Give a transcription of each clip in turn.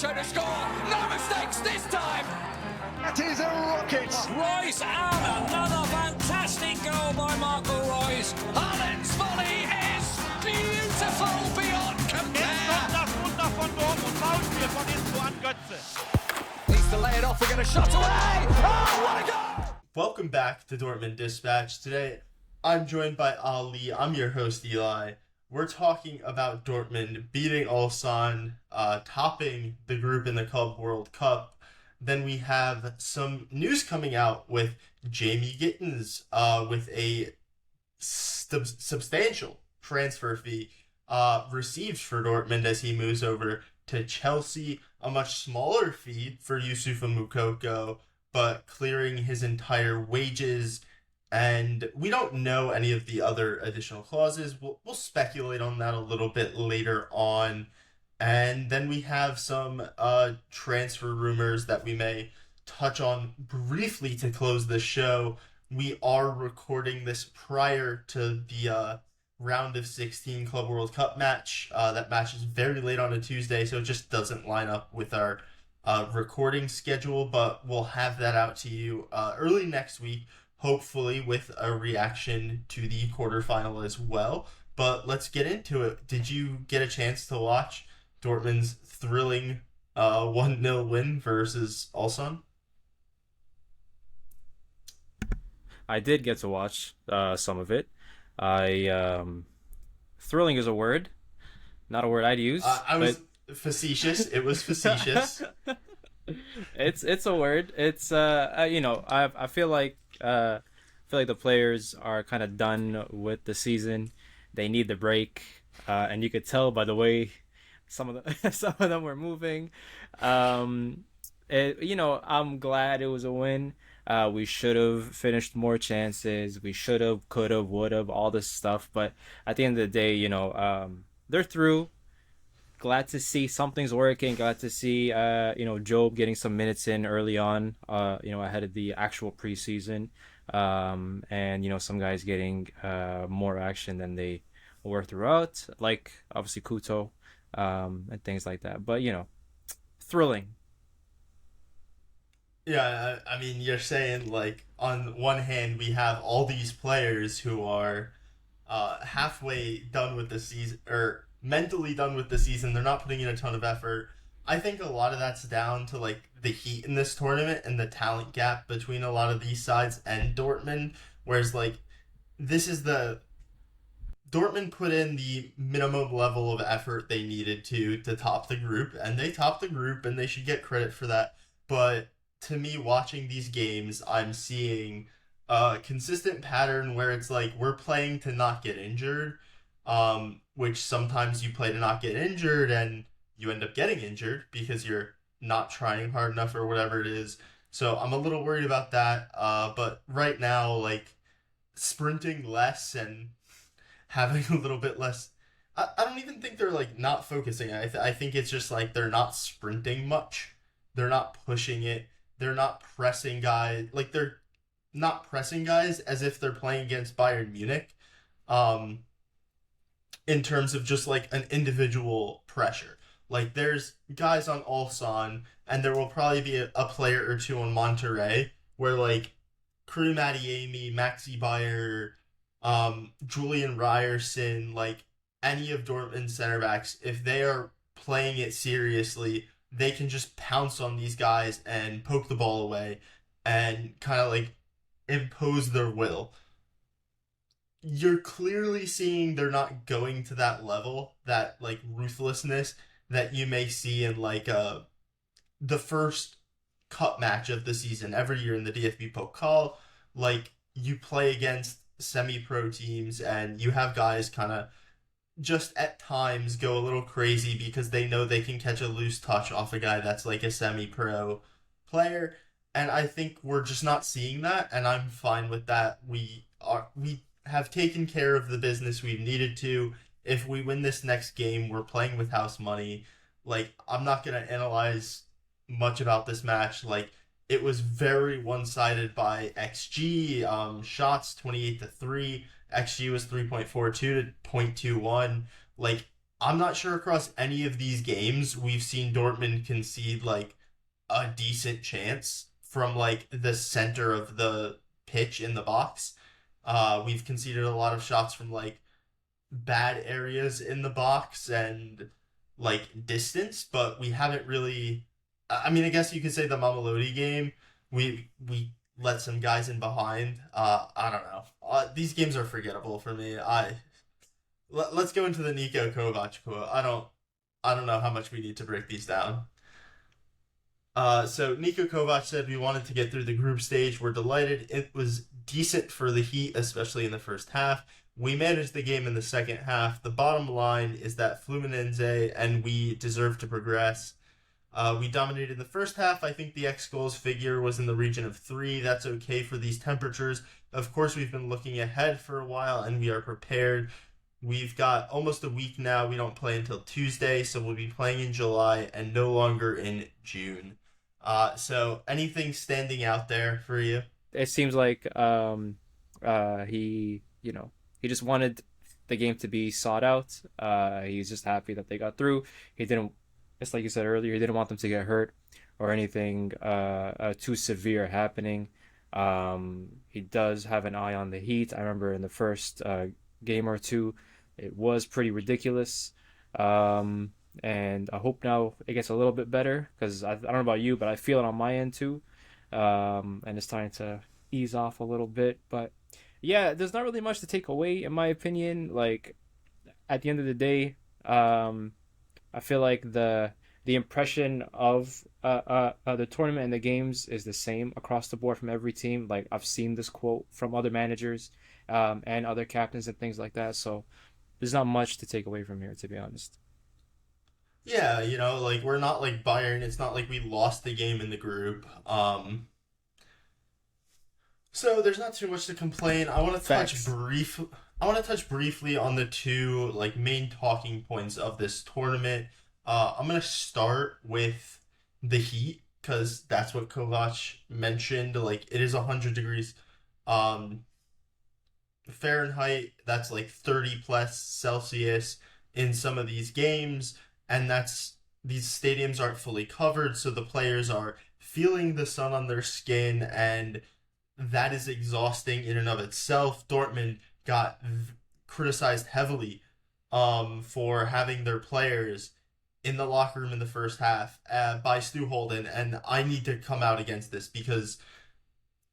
Sancho to score. No mistakes this time. That is a rocket. Royce and another fantastic goal by Marco Royce. Haaland's volley is beautiful beyond compare. Jetzt kommt das Wunder von Dortmund. Foulspiel von hinten an Götze. Needs to lay it off. We're going to shot away. Oh, what a goal! Welcome back to Dortmund Dispatch. Today, I'm joined by Ali. I'm your host, Eli. We're talking about Dortmund beating Ulsan, topping the group in the Club World Cup. Then we have some news coming out with Jamie Gittens with a substantial transfer fee received for Dortmund as he moves over to Chelsea. A much smaller fee for Yusufa Moukoko, but clearing his entire wages. And we don't know any of the other additional clauses. We'll speculate on that a little bit later on. And then we have some transfer rumors that we may touch on briefly to close the show. We are recording this prior to the round of 16 Club World Cup match. That match is very late on a Tuesday, so it just doesn't line up with our recording schedule. But we'll have that out to you early next week, hopefully with a reaction to the quarterfinal as well. But let's get into it. Did you get a chance to watch Dortmund's thrilling 1-0 win versus Ulsan? I did get to watch some of it. Thrilling is a word, not a word I'd use. I was facetious. It was facetious. It's a word. It's I feel like the players are kind of done with the season. They need the break, and you could tell by the way some of them were moving. I'm glad it was a win. We should have finished more chances. We should have, could have, would have, all this stuff. But at the end of the day, they're through. Glad to see something's working. Glad to see, Job getting some minutes in early on, ahead of the actual preseason. And some guys getting more action than they were throughout, like obviously Kuto, and things like that. But, thrilling. Yeah, I mean, you're saying, like, on one hand, we have all these players who are halfway done with the season, or mentally done with the season. They're not putting in a ton of effort. I think a lot of that's down to, like, the heat in this tournament and the talent gap between a lot of these sides and Dortmund. Whereas, like, Dortmund put in the minimum level of effort they needed to top the group, and they topped the group, and they should get credit for that. But to me, watching these games, I'm seeing a consistent pattern where it's like we're playing to not get injured, which sometimes you play to not get injured and you end up getting injured because you're not trying hard enough or whatever it is. So I'm a little worried about that. But right now, like, sprinting less and having a little bit less, I don't even think they're, like, not focusing. I think it's just like they're not sprinting much. They're not pushing it. They're not pressing guys. Like, they're not pressing guys as if they're playing against Bayern Munich, in terms of just, like, an individual pressure. Like, there's guys on Ulsan, and there will probably be a player or two on Monterrey, where, like, Karim Adeyemi, Maxi Bayer, Julian Ryerson, like, any of Dortmund's center backs, if they are playing it seriously, they can just pounce on these guys and poke the ball away and kind of, like, impose their will. You're clearly seeing they're not going to that level, that, like, ruthlessness that you may see in, like, the first cup match of the season every year in the DFB Pokal. Like, you play against semi-pro teams and you have guys kind of just at times go a little crazy because they know they can catch a loose touch off a guy that's like a semi-pro player, and I think we're just not seeing that, and I'm fine with that. We have taken care of the business we've needed to. If we win this next game, we're playing with house money. Like, I'm not going to analyze much about this match. Like, it was very one-sided by XG, shots 28-3. XG was 3.42 to 0.21. Like, I'm not sure across any of these games we've seen Dortmund concede like a decent chance from like the center of the pitch in the box. We've conceded a lot of shots from like bad areas in the box and like distance, but we haven't really. I mean, I guess you could say the Mamelodi game, we let some guys in behind. I don't know. These games are forgettable for me. Let's go into the Niko Kovac quote. I don't know how much we need to break these down. So Niko Kovac said we wanted to get through the group stage. We're delighted. It was decent for the Heat, especially in the first half. We managed the game in the second half. The bottom line is that Fluminense and we deserve to progress. We dominated the first half. I think the X goals figure was in the region of 3. That's okay for these temperatures. Of course, we've been looking ahead for a while and we are prepared. We've got almost a week now. We don't play until Tuesday, so we'll be playing in July and no longer in June. So anything standing out there for you? It seems like he just wanted the game to be sought out. He's just happy that they got through. He didn't, just like you said earlier, he didn't want them to get hurt or anything too severe happening. He does have an eye on the Heat. I remember in the first game or two, it was pretty ridiculous. And I hope now it gets a little bit better because I don't know about you, but I feel it on my end too. And it's starting to ease off a little bit. But yeah, there's not really much to take away in my opinion. Like at the end of the day, I feel like the impression of the tournament and the games is the same across the board from every team. Like I've seen this quote from other managers and other captains and things like that. So there's not much to take away from here, to be honest. Yeah, like we're not like Bayern. It's not like we lost the game in the group. So there's not too much to complain. I want to touch briefly on the two like main talking points of this tournament. I'm gonna start with the heat because that's what Kovac mentioned. Like it is 100 degrees Fahrenheit. That's like 30 plus Celsius in some of these games. And these stadiums aren't fully covered, so the players are feeling the sun on their skin, and that is exhausting in and of itself. Dortmund got criticized heavily for having their players in the locker room in the first half by Stu Holden, and I need to come out against this because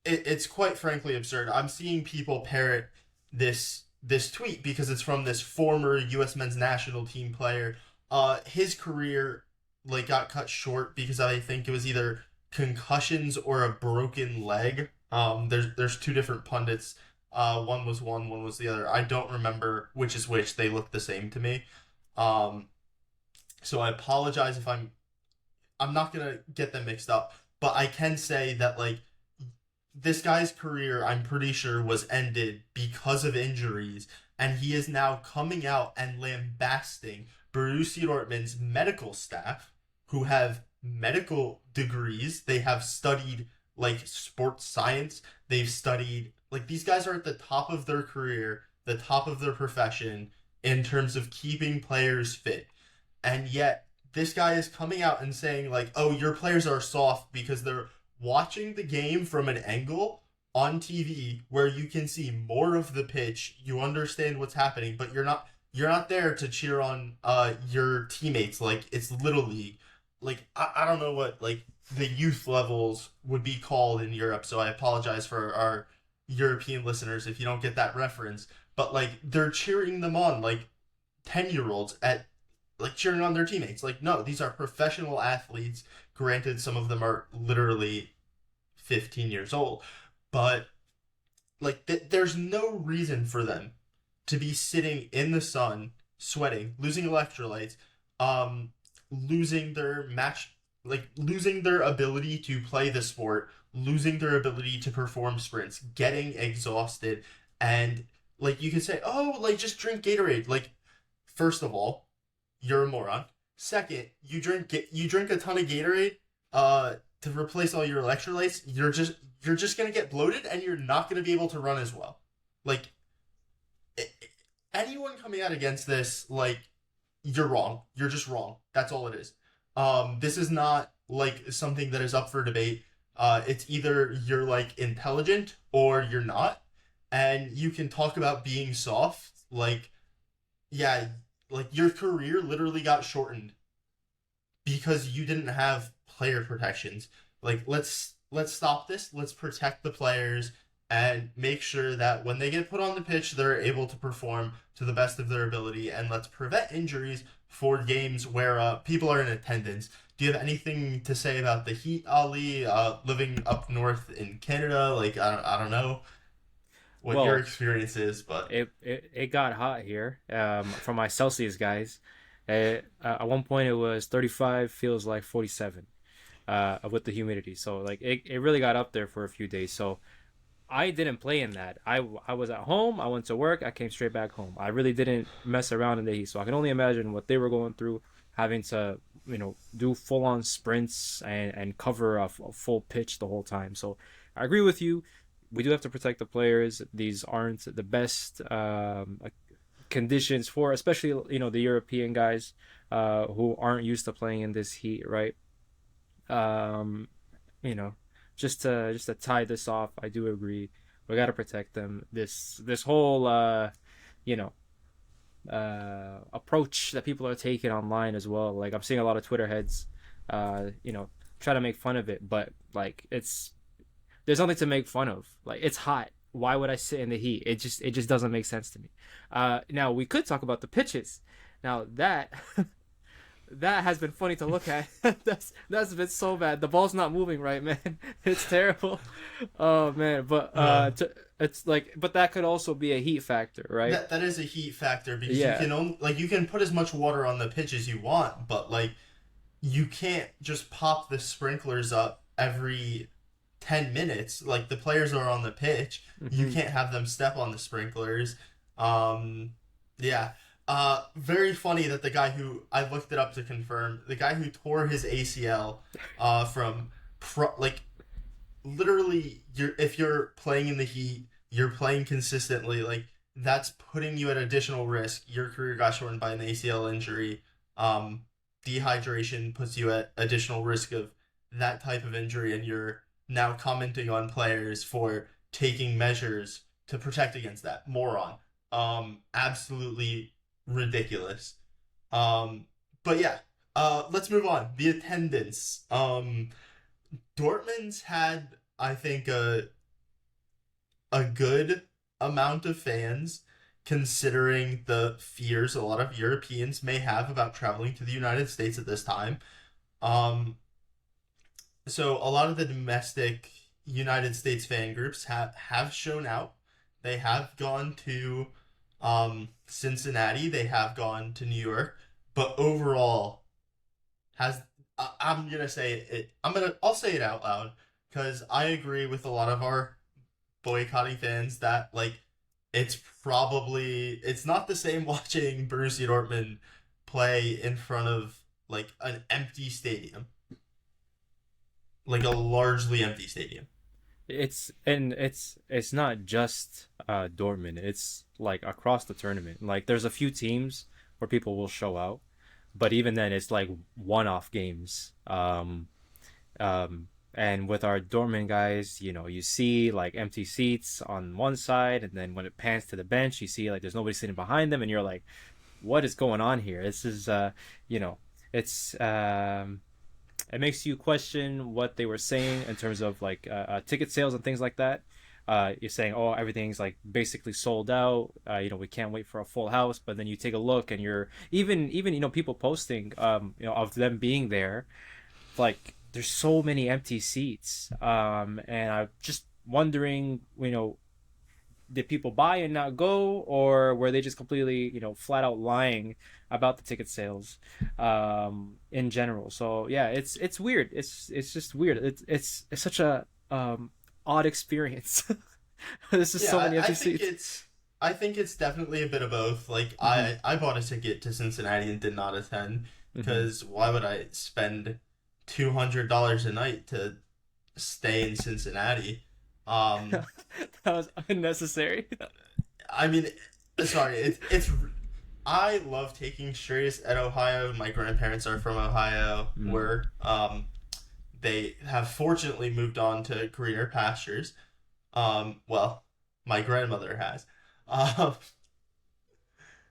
it's quite frankly absurd. I'm seeing people parrot this tweet because it's from this former U.S. men's national team player. His career like got cut short because I think it was either concussions or a broken leg. There's two different pundits. One was one was the other. I don't remember which is which. They look the same to me. So I apologize if I'm not gonna get them mixed up, but I can say that like this guy's career, I'm pretty sure, was ended because of injuries, and he is now coming out and lambasting Borussia Dortmund's medical staff, who have medical degrees. They have studied like sports science. They've studied like these guys are at the top of their career, the top of their profession in terms of keeping players fit. And yet this guy is coming out and saying like, "Oh, your players are soft because they're watching the game from an angle on TV where you can see more of the pitch. You understand what's happening, but you're not there to cheer on your teammates like it's Little League." Like, I don't know what, like, the youth levels would be called in Europe, so I apologize for our European listeners if you don't get that reference. But, like, they're cheering them on, like, 10-year-olds at, like, cheering on their teammates. Like, no, these are professional athletes. Granted, some of them are literally 15 years old. But, like, there's no reason for them to be sitting in the sun, sweating, losing electrolytes, losing their match, like losing their ability to play the sport, losing their ability to perform sprints, getting exhausted, and like you could say, "Oh, like just drink Gatorade." Like, first of all, you're a moron. Second, you drink a ton of Gatorade to replace all your electrolytes. You're just gonna get bloated, and you're not gonna be able to run as well. Like, anyone coming out against this, like, you're wrong. You're just wrong. That's all it is. This is not like something that is up for debate. It's either you're like intelligent or you're not, and you can talk about being soft. Like, yeah, like your career literally got shortened because you didn't have player protections. Like, let's stop this. Let's protect the players and make sure that when they get put on the pitch, they're able to perform to the best of their ability. And let's prevent injuries for games where people are in attendance. Do you have anything to say about the Heat, Ali, living up north in Canada? Like, I don't know what your Well, experience is, but it got hot here. For my Celsius guys, at one point it was 35, feels like 47, with the humidity. So like it really got up there for a few days. So I didn't play in that. I was at home. I went to work. I came straight back home. I really didn't mess around in the heat. So I can only imagine what they were going through, having to do full on sprints and cover a full pitch the whole time. So I agree with you. We do have to protect the players. These aren't the best conditions for, especially the European guys who aren't used to playing in this heat, right? Um, you know, just to tie this off, I do agree. We got to protect them. This whole you know approach that people are taking online as well. Like I'm seeing a lot of Twitter heads, try to make fun of it, but like there's nothing to make fun of. Like it's hot. Why would I sit in the heat? It just doesn't make sense to me. Now we could talk about the pitches. Now that that has been funny to look at. That's been so bad. The ball's not moving right, man. It's terrible. Oh man, but it's like, but that could also be a heat factor, right? that is a heat factor because Yeah. you can only, like, you can put as much water on the pitch as you want, but like you can't just pop the sprinklers up every 10 minutes. Like the players are on the pitch. You Mm-hmm. can't have them step on the sprinklers. Yeah. Very funny that the guy who I looked it up to confirm, the guy who tore his ACL from like literally if you're playing in the heat, you're playing consistently, like that's putting you at additional risk. Your career got shortened by an ACL injury. Dehydration puts you at additional risk of that type of injury, and you're now commenting on players for taking measures to protect against that. Moron. Absolutely ridiculous. But yeah, let's move on. The attendance. Dortmund's had, I think, a good amount of fans, considering the fears a lot of Europeans may have about traveling to the United States at this time. Um, so a lot of the domestic United States fan groups have shown out. They have gone to Cincinnati. They have gone to New York. But overall, I'm gonna say it. I'll say it out loud because I agree with a lot of our boycotting fans that like it's not the same watching Borussia Dortmund play in front of like an empty stadium, like a largely empty stadium. It's not just Dortmund. It's like across the tournament. Like there's a few teams where people will show out, but even then it's like one-off games. And with our Dortmund guys, you see like empty seats on one side, and then when it pans to the bench, you see like there's nobody sitting behind them, and you're like, what is going on here? This is it's it makes you question what they were saying in terms of like ticket sales and things like that. You're saying, oh, everything's like basically sold out. We can't wait for a full house. But then you take a look, and you're even people posting of them being there, like there's so many empty seats. And I'm just wondering, did people buy and not go, or were they just completely flat out lying about the ticket sales in general? So yeah, it's weird. It's just weird. It's such a odd experience. This is so many empty seats. I think it's definitely a bit of both. Like I bought a ticket to Cincinnati and did not attend because why would I spend $200 a night to stay in Cincinnati? That was unnecessary. I mean, sorry, it's I love taking strays at Ohio. My grandparents are from Ohio, where they have fortunately moved on to greener pastures. Well, my grandmother has. Um,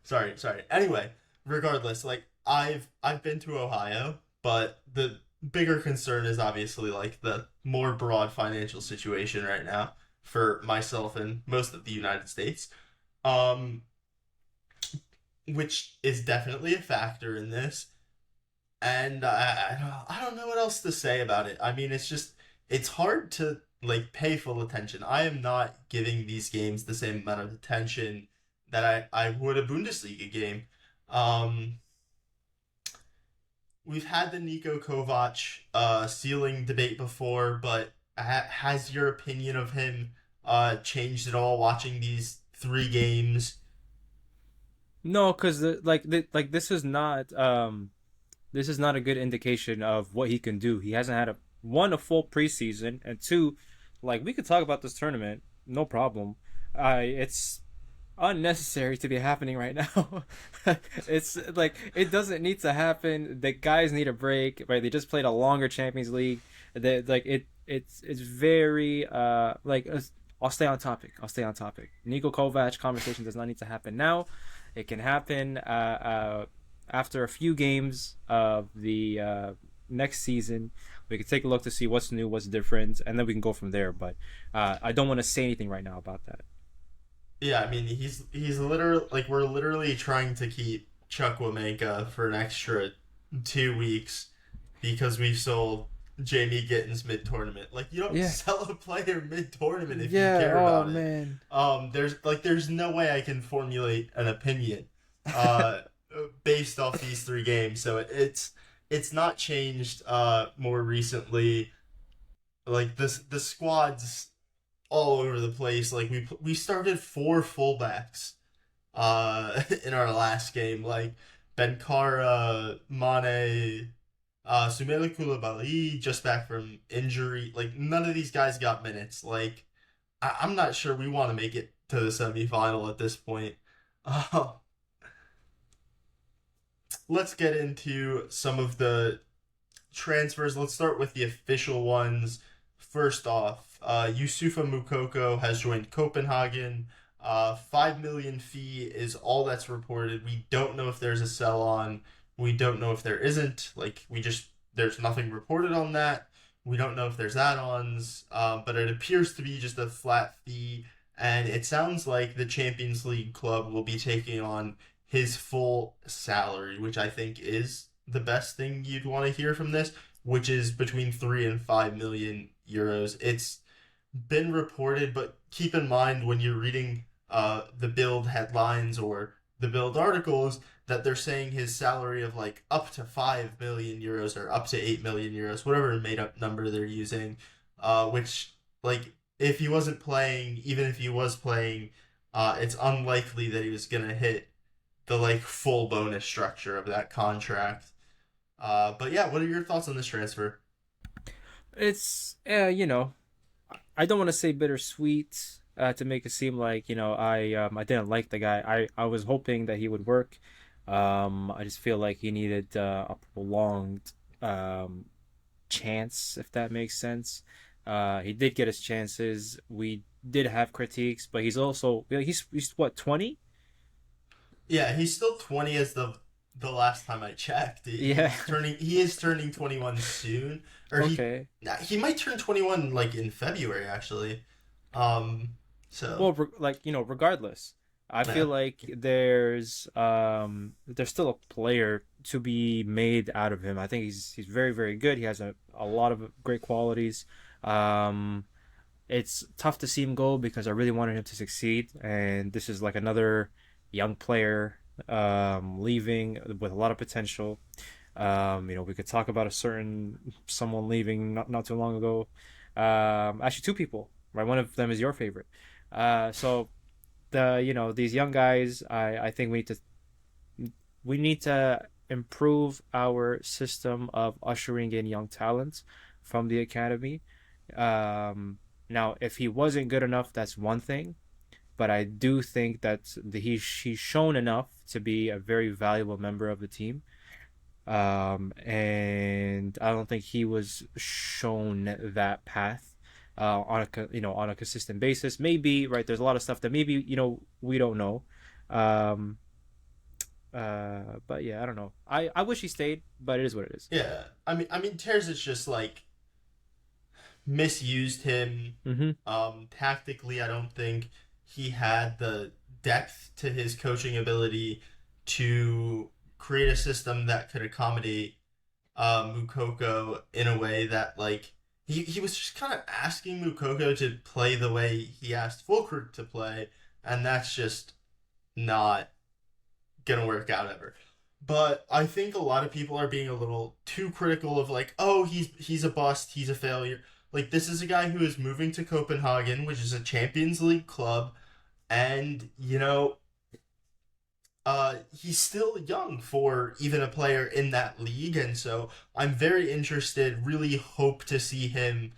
sorry. Anyway, regardless, like I've been to Ohio, but the bigger concern is obviously like the more broad financial situation right now for myself and most of the United States. Um, which is definitely a factor in this. And I don't know what else to say about it. I mean, it's hard to like pay full attention. I am not giving these games the same amount of attention that I would a Bundesliga game. Um, we've had the Niko Kovac ceiling debate before, but has your opinion of him changed at all watching these three games? No, because this is not a good indication of what he can do. He hasn't had a full preseason, and two, like we could talk about this tournament, no problem. It's unnecessary to be happening right now. It's like it doesn't need to happen. The guys need a break, right? They just played a longer Champions League. It's very I'll stay on topic. Niko Kovac conversation does not need to happen now. It can happen after a few games of the next season. We can take a look to see what's new, what's different, and then we can go from there. But I don't want to say anything right now about that. Yeah, I mean he's literally like we're literally trying to keep Chukwuemeka for an extra 2 weeks because we sold Jamie Gittins mid tournament. Like you don't sell a player mid tournament if you care about man. it. There's no way I can formulate an opinion uh based off these three games. So it's not changed more recently. Like the squad's all over the place. Like we started four fullbacks in our last game. Like Benkara, Mane, Sumela Koulibaly just back from injury. Like none of these guys got minutes. Like I'm not sure we want to make it to the semifinal at this point. Uh, let's get into some of the transfers. Let's start with the official ones. First off, Yusufa Mukoko has joined Copenhagen. 5 million fee is all that's reported. We don't know if there's a sell on. We don't know if there isn't. There's nothing reported on that. We don't know if there's add-ons, but it appears to be just a flat fee. And it sounds like the Champions League club will be taking on his full salary, which I think is the best thing you'd want to hear from this, which is between 3 and 5 million euros. It's been reported, but keep in mind when you're reading the Bild headlines or the Bild articles that they're saying his salary of like up to 5 million euros or up to 8 million euros, whatever made up number they're using, which like if he wasn't playing, even if he was playing, it's unlikely that he was going to hit the like full bonus structure of that contract. But yeah, what are your thoughts on this transfer? It's I don't want to say bittersweet to make it seem like I didn't like the guy. I was hoping that he would work. I just feel like he needed a prolonged chance, if that makes sense. He did get his chances. We did have critiques, but he's what, 20? Yeah, he's still 20 as the last time I checked. He is turning 21 soon. Or okay. He might turn 21 like in February actually. So regardless, I feel like there's still a player to be made out of him. I think he's very, very good. He has a lot of great qualities. It's tough to see him go because I really wanted him to succeed, and this is like another young player leaving with a lot of potential. We could talk about someone leaving not too long ago. Actually, two people, right? One of them is your favorite. So these young guys, I think we need to improve our system of ushering in young talent from the academy. Now, if he wasn't good enough, that's one thing. but I do think that he's shown enough to be a very valuable member of the team. And I don't think he was shown that path on on a consistent basis. Maybe, right, there's a lot of stuff that maybe we don't know. Um, but yeah, I don't know. I wish he stayed, but it is what it is. Yeah, I mean, Terzic just like misused him. Tactically, I don't think he had the depth to his coaching ability to create a system that could accommodate Moukoko in a way that like he was just kind of asking Moukoko to play the way he asked Fulkrug to play, and that's just not gonna work out ever. But I think a lot of people are being a little too critical of like, oh, he's a bust, he's a failure. Like, this is a guy who is moving to Copenhagen, which is a Champions League club, and he's still young for even a player in that league, and so I'm very interested, really hope to see him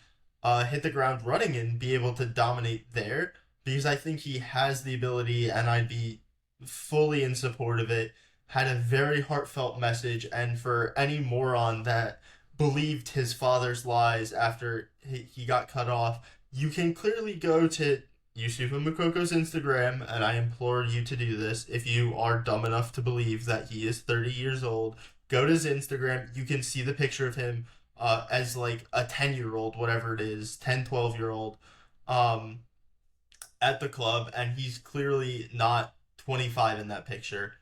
hit the ground running and be able to dominate there, because I think he has the ability, and I'd be fully in support of it. Had a very heartfelt message, and for any moron that believed his father's lies after he got cut off, you can clearly go to Yusufa Mukoko's Instagram, and I implore you to do this if you are dumb enough to believe that he is 30 years old. Go to his Instagram. You can see the picture of him as like a 10-year-old, whatever it is, 10, 12-year-old at the club, and he's clearly not 25 in that picture.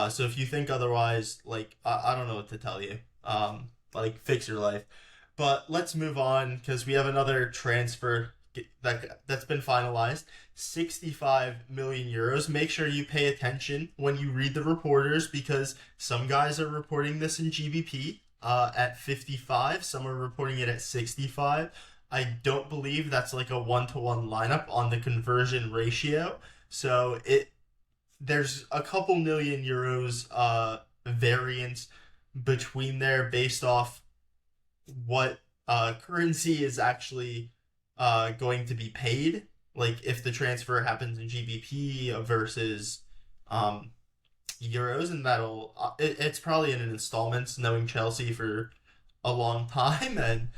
So if you think otherwise, like, I don't know what to tell you. Like, fix your life. But let's move on, because we have another transfer that's been finalized. 65 million euros. Make sure you pay attention when you read the reporters, because some guys are reporting this in GBP at 55. Some are reporting it at 65. I don't believe that's like a 1-to-1 lineup on the conversion ratio. So there's a couple million euros variance between there based off what currency is actually going to be paid, like if the transfer happens in GBP versus euros, and it's probably in installments, knowing Chelsea for a long time, and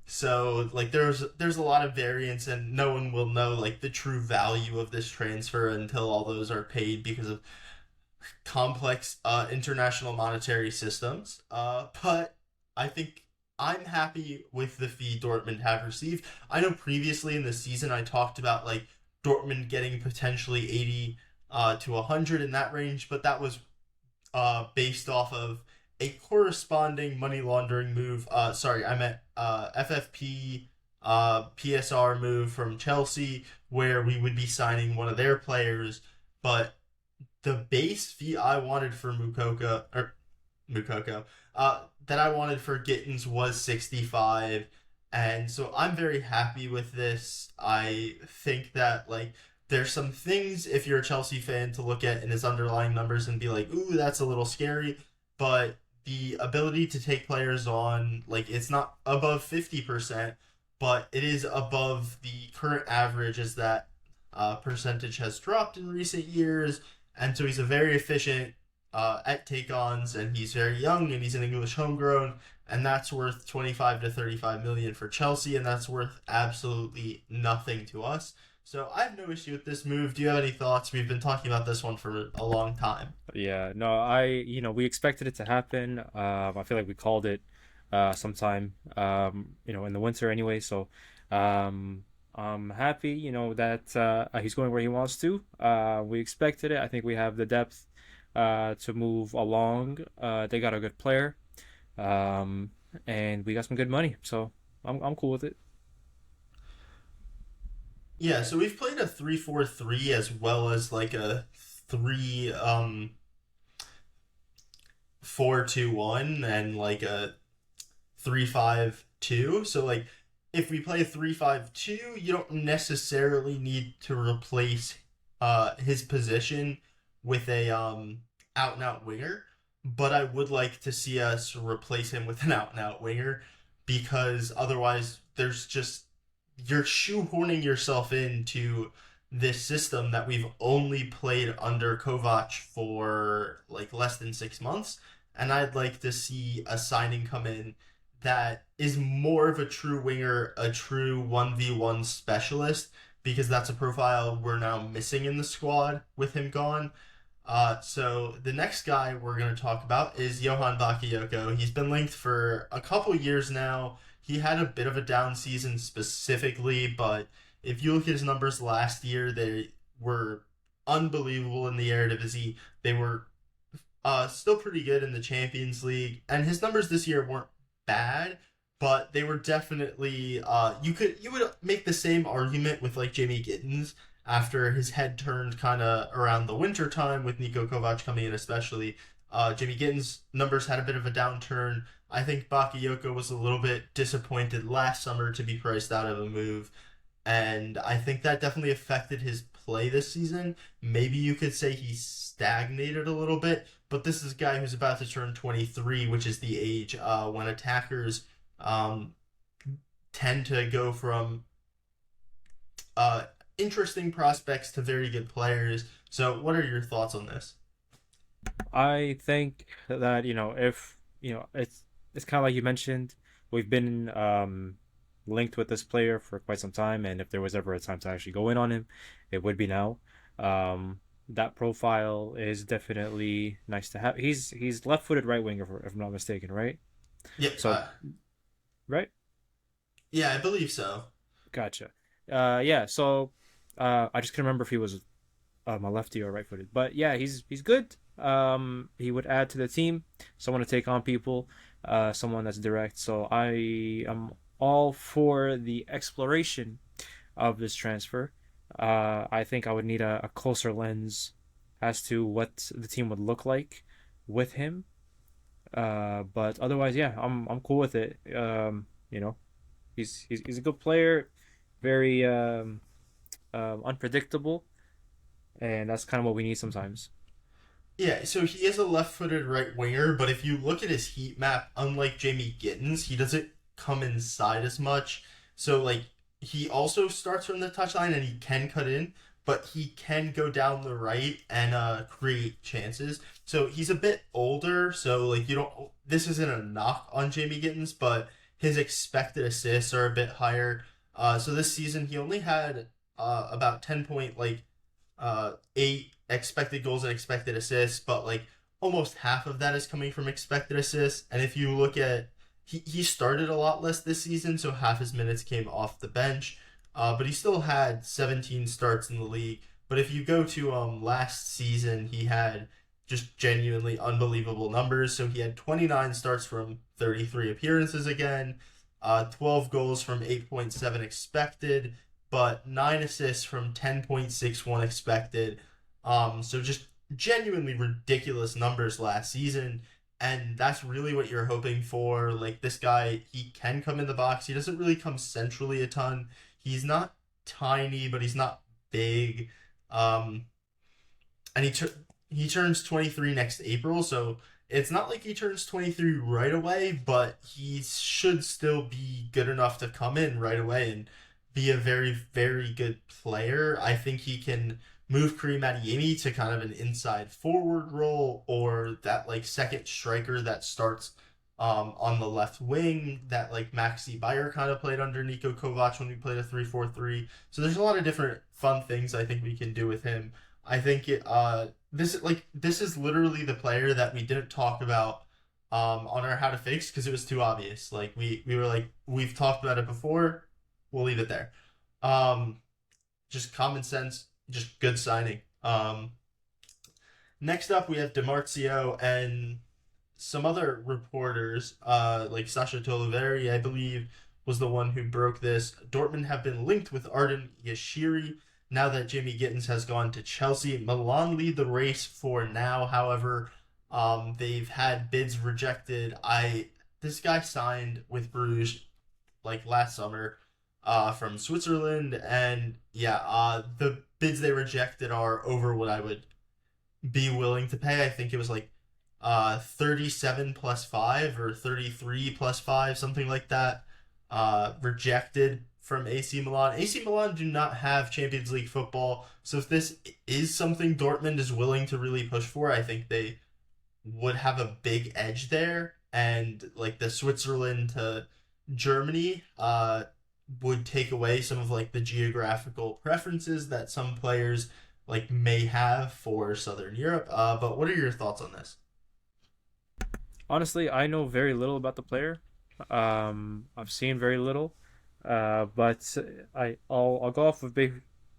so like there's a lot of variance, and no one will know like the true value of this transfer until all those are paid because of complex international monetary systems. But I think I'm happy with the fee Dortmund have received. I know previously in the season I talked about like Dortmund getting potentially 80 to 100 in that range, but that was based off of a corresponding money laundering move. Sorry, I meant FFP PSR move from Chelsea, where we would be signing one of their players, but the base fee I wanted for Moukoko, that I wanted for Gittins was 65, and so I'm very happy with this. I think that like there's some things if you're a Chelsea fan to look at in his underlying numbers and be like, ooh, that's a little scary, but the ability to take players on, like, it's not above 50%, but it is above the current average, as that percentage has dropped in recent years, and so he's a very efficient at take-ons, and he's very young, and he's an English homegrown, and that's worth 25 to 35 million for Chelsea, and that's worth absolutely nothing to us. So I have no issue with this move. Do you have any thoughts? We've been talking about this one for a long time. Yeah, no, we expected it to happen. I feel like we called it sometime, in the winter anyway. So I'm happy, that he's going where he wants to. We expected it. I think we have the depth to move along. They got a good player, and we got some good money. So I'm cool with it. Yeah, so we've played a 3-4-3 as well as like a 3-4-2-1 and like a 3-5-2. So like if we play 3-5-2, you don't necessarily need to replace his position with a out and out winger, but I would like to see us replace him with an out and out winger, because otherwise you're shoehorning yourself into this system that we've only played under Kovac for like less than 6 months. And I'd like to see a signing come in that is more of a true winger, a true 1v1 specialist, because that's a profile we're now missing in the squad with him gone. So the next guy we're going to talk about is Johan Bakayoko. He's been linked for a couple years now. He had a bit of a down season specifically, but if you look at his numbers last year, they were unbelievable in the Eredivisie. They were still pretty good in the Champions League, and his numbers this year weren't bad, but they were definitely you would make the same argument with like Jamie Gittins after his head turned kind of around the winter time with Niko Kovac coming in, especially. Jimmy Gittins' numbers had a bit of a downturn. I think Bakayoko was a little bit disappointed last summer to be priced out of a move, and I think that definitely affected his play this season. Maybe you could say he stagnated a little bit, but this is a guy who's about to turn 23, which is the age when attackers tend to go from interesting prospects to very good players. So what are your thoughts on this? I think that, if, it's kind of like you mentioned, we've been linked with this player for quite some time, and if there was ever a time to actually go in on him, it would be now. That profile is definitely nice to have. He's left-footed right winger, if I'm not mistaken, right? Yeah. So, right? Yeah, I believe so. Gotcha. Yeah. So, I just couldn't remember if he was a lefty or right-footed, but yeah, he's good. He would add to the team, someone to take on people, someone that's direct. So I am all for the exploration of this transfer. I think I would need a closer lens as to what the team would look like with him. But otherwise, yeah, I'm cool with it. He's a good player, very unpredictable, and that's kind of what we need sometimes. Yeah, so he is a left-footed right winger, but if you look at his heat map, unlike Jamie Gittins, he doesn't come inside as much. So, like, he also starts from the touchline and he can cut in, but he can go down the right and create chances. So he's a bit older, so, like, this isn't a knock on Jamie Gittins, but his expected assists are a bit higher. So this season he only had about 10.8 expected goals and expected assists, but like almost half of that is coming from expected assists. And if you look at he started a lot less this season, so half his minutes came off the bench, but he still had 17 starts in the league. But if you go to last season, he had just genuinely unbelievable numbers. So he had 29 starts from 33 appearances again, 12 goals from 8.7 expected, but 9 assists from 10.61 expected. So just genuinely ridiculous numbers last season, and that's really what you're hoping for. Like, this guy, he can come in the box. He doesn't really come centrally a ton. He's not tiny, but he's not big. And he turns 23 next April, so it's not like he turns 23 right away, but he should still be good enough to come in right away and be a very, very good player. I think he can move Karim Adeyemi to kind of an inside forward role, or that like second striker that starts on the left wing that like Maxi Bayer kind of played under Niko Kovac when we played a 3-4-3. So there's a lot of different fun things I think we can do with him. I think this is literally the player that we didn't talk about on our How to Fix because it was too obvious. Like we were like, we've talked about it before, we'll leave it there. Just common sense, just good signing. Next up, we have DiMarzio and some other reporters, like Sasha Toliveri, I believe, was the one who broke this. Dortmund have been linked with Arden Yashiri now that Jimmy Gittins has gone to Chelsea. Milan lead the race for now, however. They've had bids rejected. This guy signed with Bruges like last summer from Switzerland, and the bids they rejected are over what I would be willing to pay. I think it was like 37 plus 5 or 33 plus 5, something like that, rejected from AC Milan. AC Milan do not have Champions League football, so if this is something Dortmund is willing to really push for, I think they would have a big edge there. And like the Switzerland to Germany would take away some of like the geographical preferences that some players like may have for Southern Europe. But what are your thoughts on this? Honestly, I know very little about the player. I've seen very little. But I'll go off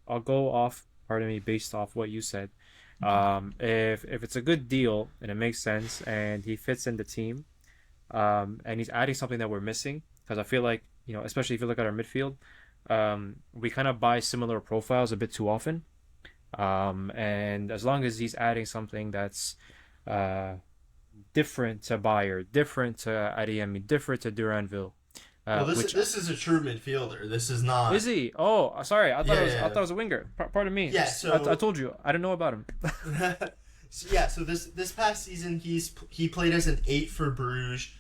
I'll go off, pardon me, based off what you said. If it's a good deal and it makes sense and he fits in the team, and he's adding something that we're missing, because I feel like, especially if you look at our midfield, we kind of buy similar profiles a bit too often. And as long as he's adding something that's different to Bayer, different to Adeyemi, different to Duranville. Well, this is a true midfielder. This is not. Is he? Oh, sorry. I thought it was a winger. Pardon me. Yeah. So I told you I didn't know about him. So this past season he played as an 8 for Bruges.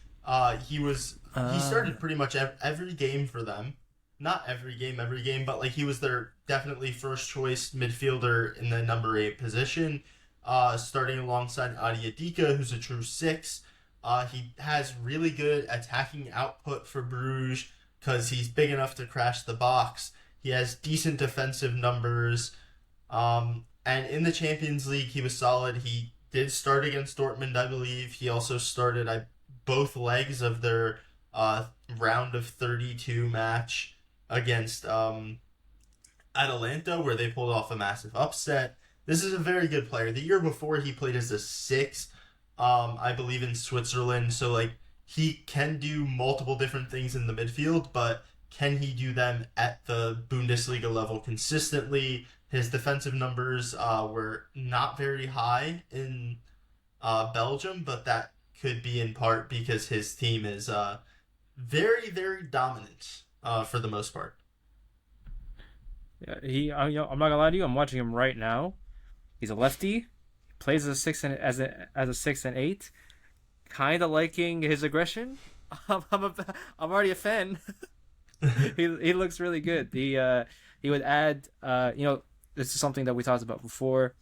He started pretty much every game for them. Not every game, but like he was their definitely first choice midfielder in the number 8 position. Starting alongside Adiadika, who's a true 6. He has really good attacking output for Bruges because he's big enough to crash the box. He has decent defensive numbers. And in the Champions League, he was solid. He did start against Dortmund, I believe. He also started both legs of their round of 32 match against Atalanta, where they pulled off a massive upset. This is a very good player. The year before, he played as a 6. I believe in Switzerland, so like he can do multiple different things in the midfield, but can he do them at the Bundesliga level consistently? His defensive numbers were not very high in Belgium, but that could be in part because his team is very, very dominant for the most part. Yeah, I'm not gonna lie to you. I'm watching him right now. He's a lefty. Plays as a 6 and as a 6 and 8, kind of liking his aggression. I'm already a fan. he looks really good. He would add this is something that we talked about before.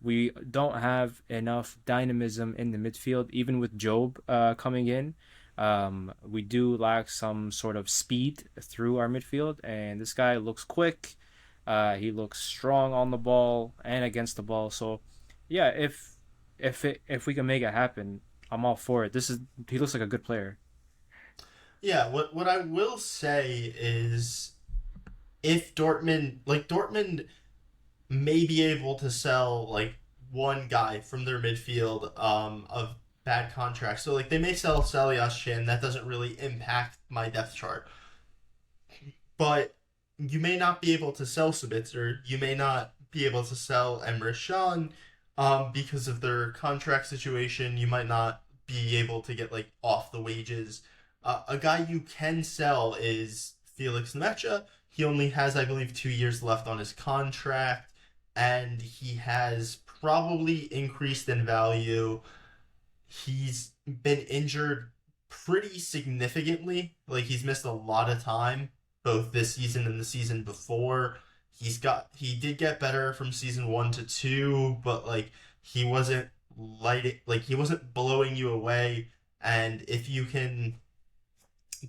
We don't have enough dynamism in the midfield, even with Job coming in. We do lack some sort of speed through our midfield, and this guy looks quick. He looks strong on the ball and against the ball. So yeah, if we can make it happen, I'm all for it. He looks like a good player. Yeah, what I will say is if Dortmund may be able to sell like one guy from their midfield of bad contracts. So like they may sell Salias Chin, that doesn't really impact my depth chart. But you may not be able to sell Sabitzer, you may not be able to sell Emre Can. Because of their contract situation, you might not be able to get like off the wages. A guy you can sell is Felix Nemecha. He only has, I believe, 2 years left on his contract, and he has probably increased in value. He's been injured pretty significantly. Like he's missed a lot of time, both this season and the season before. He did get better from season 1 to 2, but like he wasn't he wasn't blowing you away. And if you can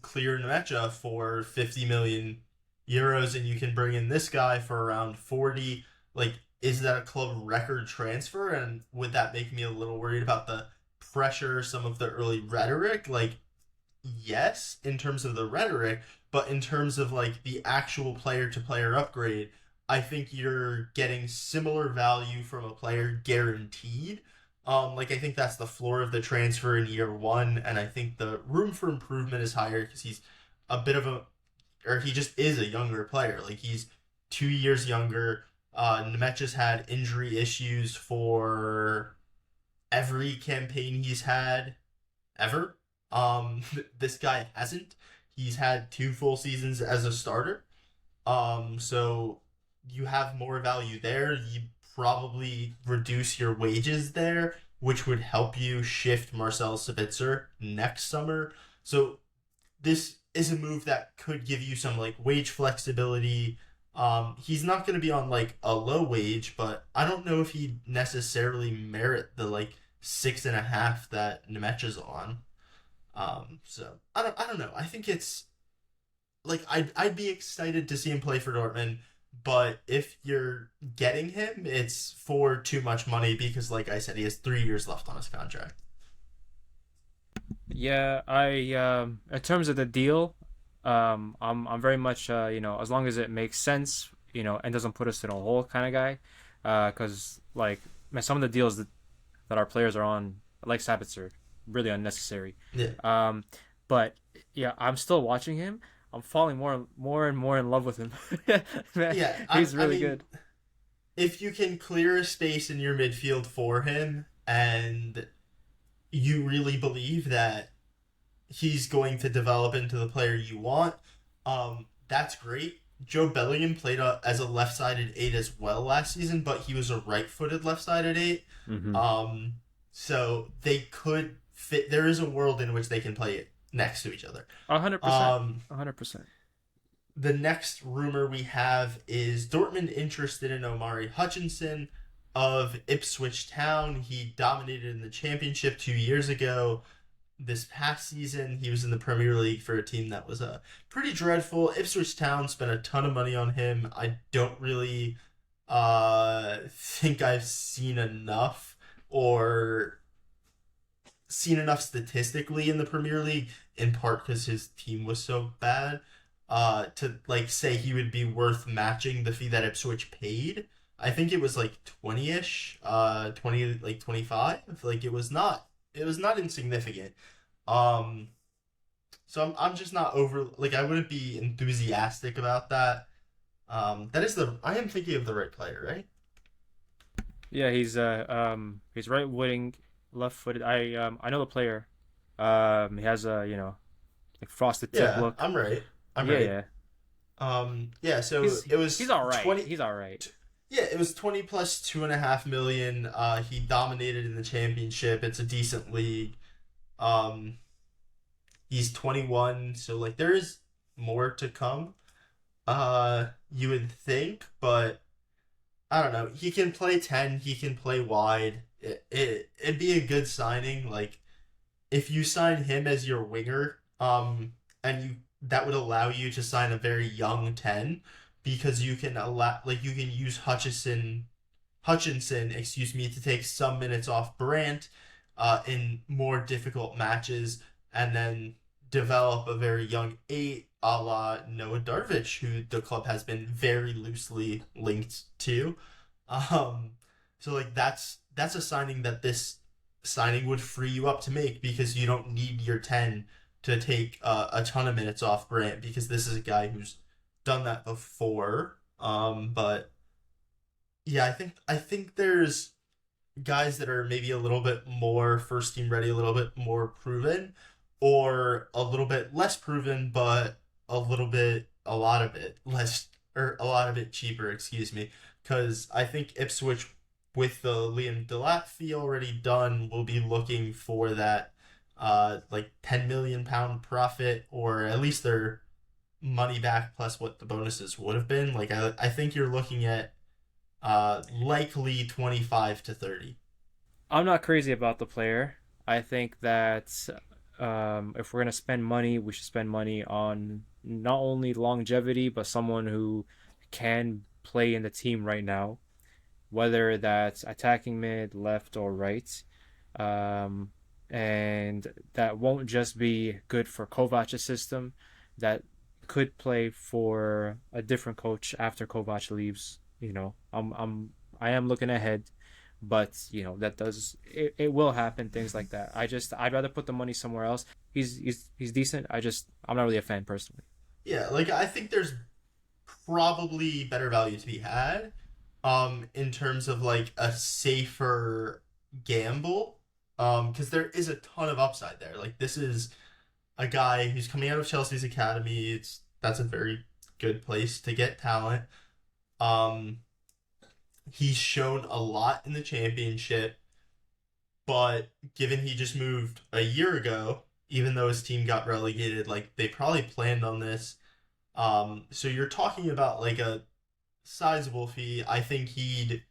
clear Nemecha for 50 million euros and you can bring in this guy for around 40, like is that a club record transfer? And would that make me a little worried about the pressure, some of the early rhetoric? Like yes, in terms of the rhetoric, but in terms of like the actual player to player upgrade, I think you're getting similar value from a player guaranteed. I think that's the floor of the transfer in year 1, and I think the room for improvement is higher because he's he just is a younger player. Like he's 2 years younger. Nemecha's had injury issues for every campaign he's had ever. This guy hasn't. He's had 2 full seasons as a starter. So you have more value there. You probably reduce your wages there, which would help you shift Marcel Sabitzer next summer. So this is a move that could give you some like wage flexibility. He's not going to be on like a low wage, but I don't know if he necessarily merit the like 6.5 that Nemecha's on. So I don't know. I think it's like I'd be excited to see him play for Dortmund, but if you're getting him, it's for too much money because, like I said, he has 3 years left on his contract. Yeah, in terms of the deal, I'm very much as long as it makes sense, and doesn't put us in a hole kind of guy. Because like man, some of the deals that our players are on, like Sabitzer, really unnecessary. Yeah. But yeah, I'm still watching him. I'm falling more and more in love with him. Man, Yeah, he's I really mean, good. if you can clear a space in your midfield for him and you really believe that he's going to develop into the player you want, that's great. Joe Bellingham played as a left-sided 8 as well last season, but he was a right-footed left-sided 8. Mm-hmm. So they could fit. There is a world in which they can play it next to each other. 100%. 100%. The next rumor we have is Dortmund interested in Omari Hutchinson of Ipswich Town. He dominated in the championship 2 years ago. This past season, he was in the Premier League for a team that was pretty dreadful. Ipswich Town spent a ton of money on him. I don't really think I've seen enough statistically in the Premier League, in part because his team was so bad, to like say he would be worth matching the fee that Ipswich paid. I think it was like 20-ish, 20, like 25. Like it was not insignificant. So I'm just not over, like I wouldn't be enthusiastic about that. I am thinking of the right player, right? Yeah, he's right wing, left footed. I know the player. He has a like frosted tip Yeah, look. I'm right. Yeah, Right. yeah. So it was He's all right. 20. He's all right. Yeah, it was 20 plus 2.5 million. He dominated in the championship. It's a decent league. He's 21, so like there is more to come. You would think, but I don't know. He can play 10. He can play wide. It'd be a good signing. Like if you sign him as your winger, and that would allow you to sign a very young 10, because you can use Hutchinson, to take some minutes off Brandt, in more difficult matches, and then develop a very young 8, a la Noah Darvish, who the club has been very loosely linked to. So like that's a signing that this signing would free you up to make, because you don't need your 10 to take a ton of minutes off Brandt, because this is a guy who's done that before. But yeah, I think there's guys that are maybe a little bit more first team ready, a little bit more proven, or a little bit less proven, but a lot of it less, or a lot of it cheaper, excuse me. Because I think Ipswich, with the Liam Delap fee already done, will be looking for that like £10 million profit, or at least their money back plus what the bonuses would have been. Like I think you're looking at likely 25 to 30. I'm not crazy about the player. I think that if we're gonna spend money, we should spend money on not only longevity, but someone who can play in the team right now, whether that's attacking mid, left, or right. And that won't just be good for Kovac's system, that could play for a different coach after Kovac leaves. I am looking ahead, but it will happen, things like that. I'd rather put the money somewhere else. He's decent. I'm not really a fan personally. Yeah, like I think there's probably better value to be had, in terms of like a safer gamble, because there is a ton of upside there. Like this is a guy who's coming out of Chelsea's academy. That's a very good place to get talent. He's shown a lot in the championship, but given he just moved a year ago, even though his team got relegated. Like, they probably planned on this. So you're talking about like a sizable fee. I think he'd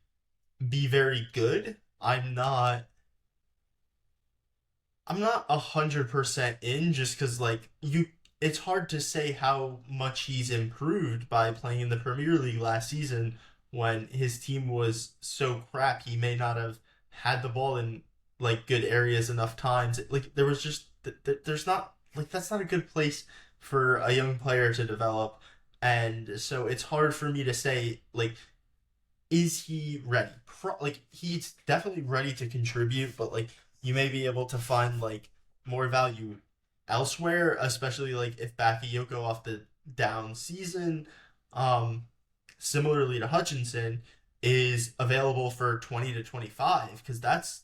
be very good. I'm not 100% in, just because like it's hard to say how much he's improved by playing in the Premier League last season when his team was so crap. He may not have had the ball in like good areas enough times. Like there was just there's not like that's not a good place for a young player to develop. And so it's hard for me to say like is he ready? Like he's definitely ready to contribute, but like you may be able to find like more value elsewhere, especially like if Bakayoko off the down season, um, similarly to Hutchinson, is available for 20 to 25, because that's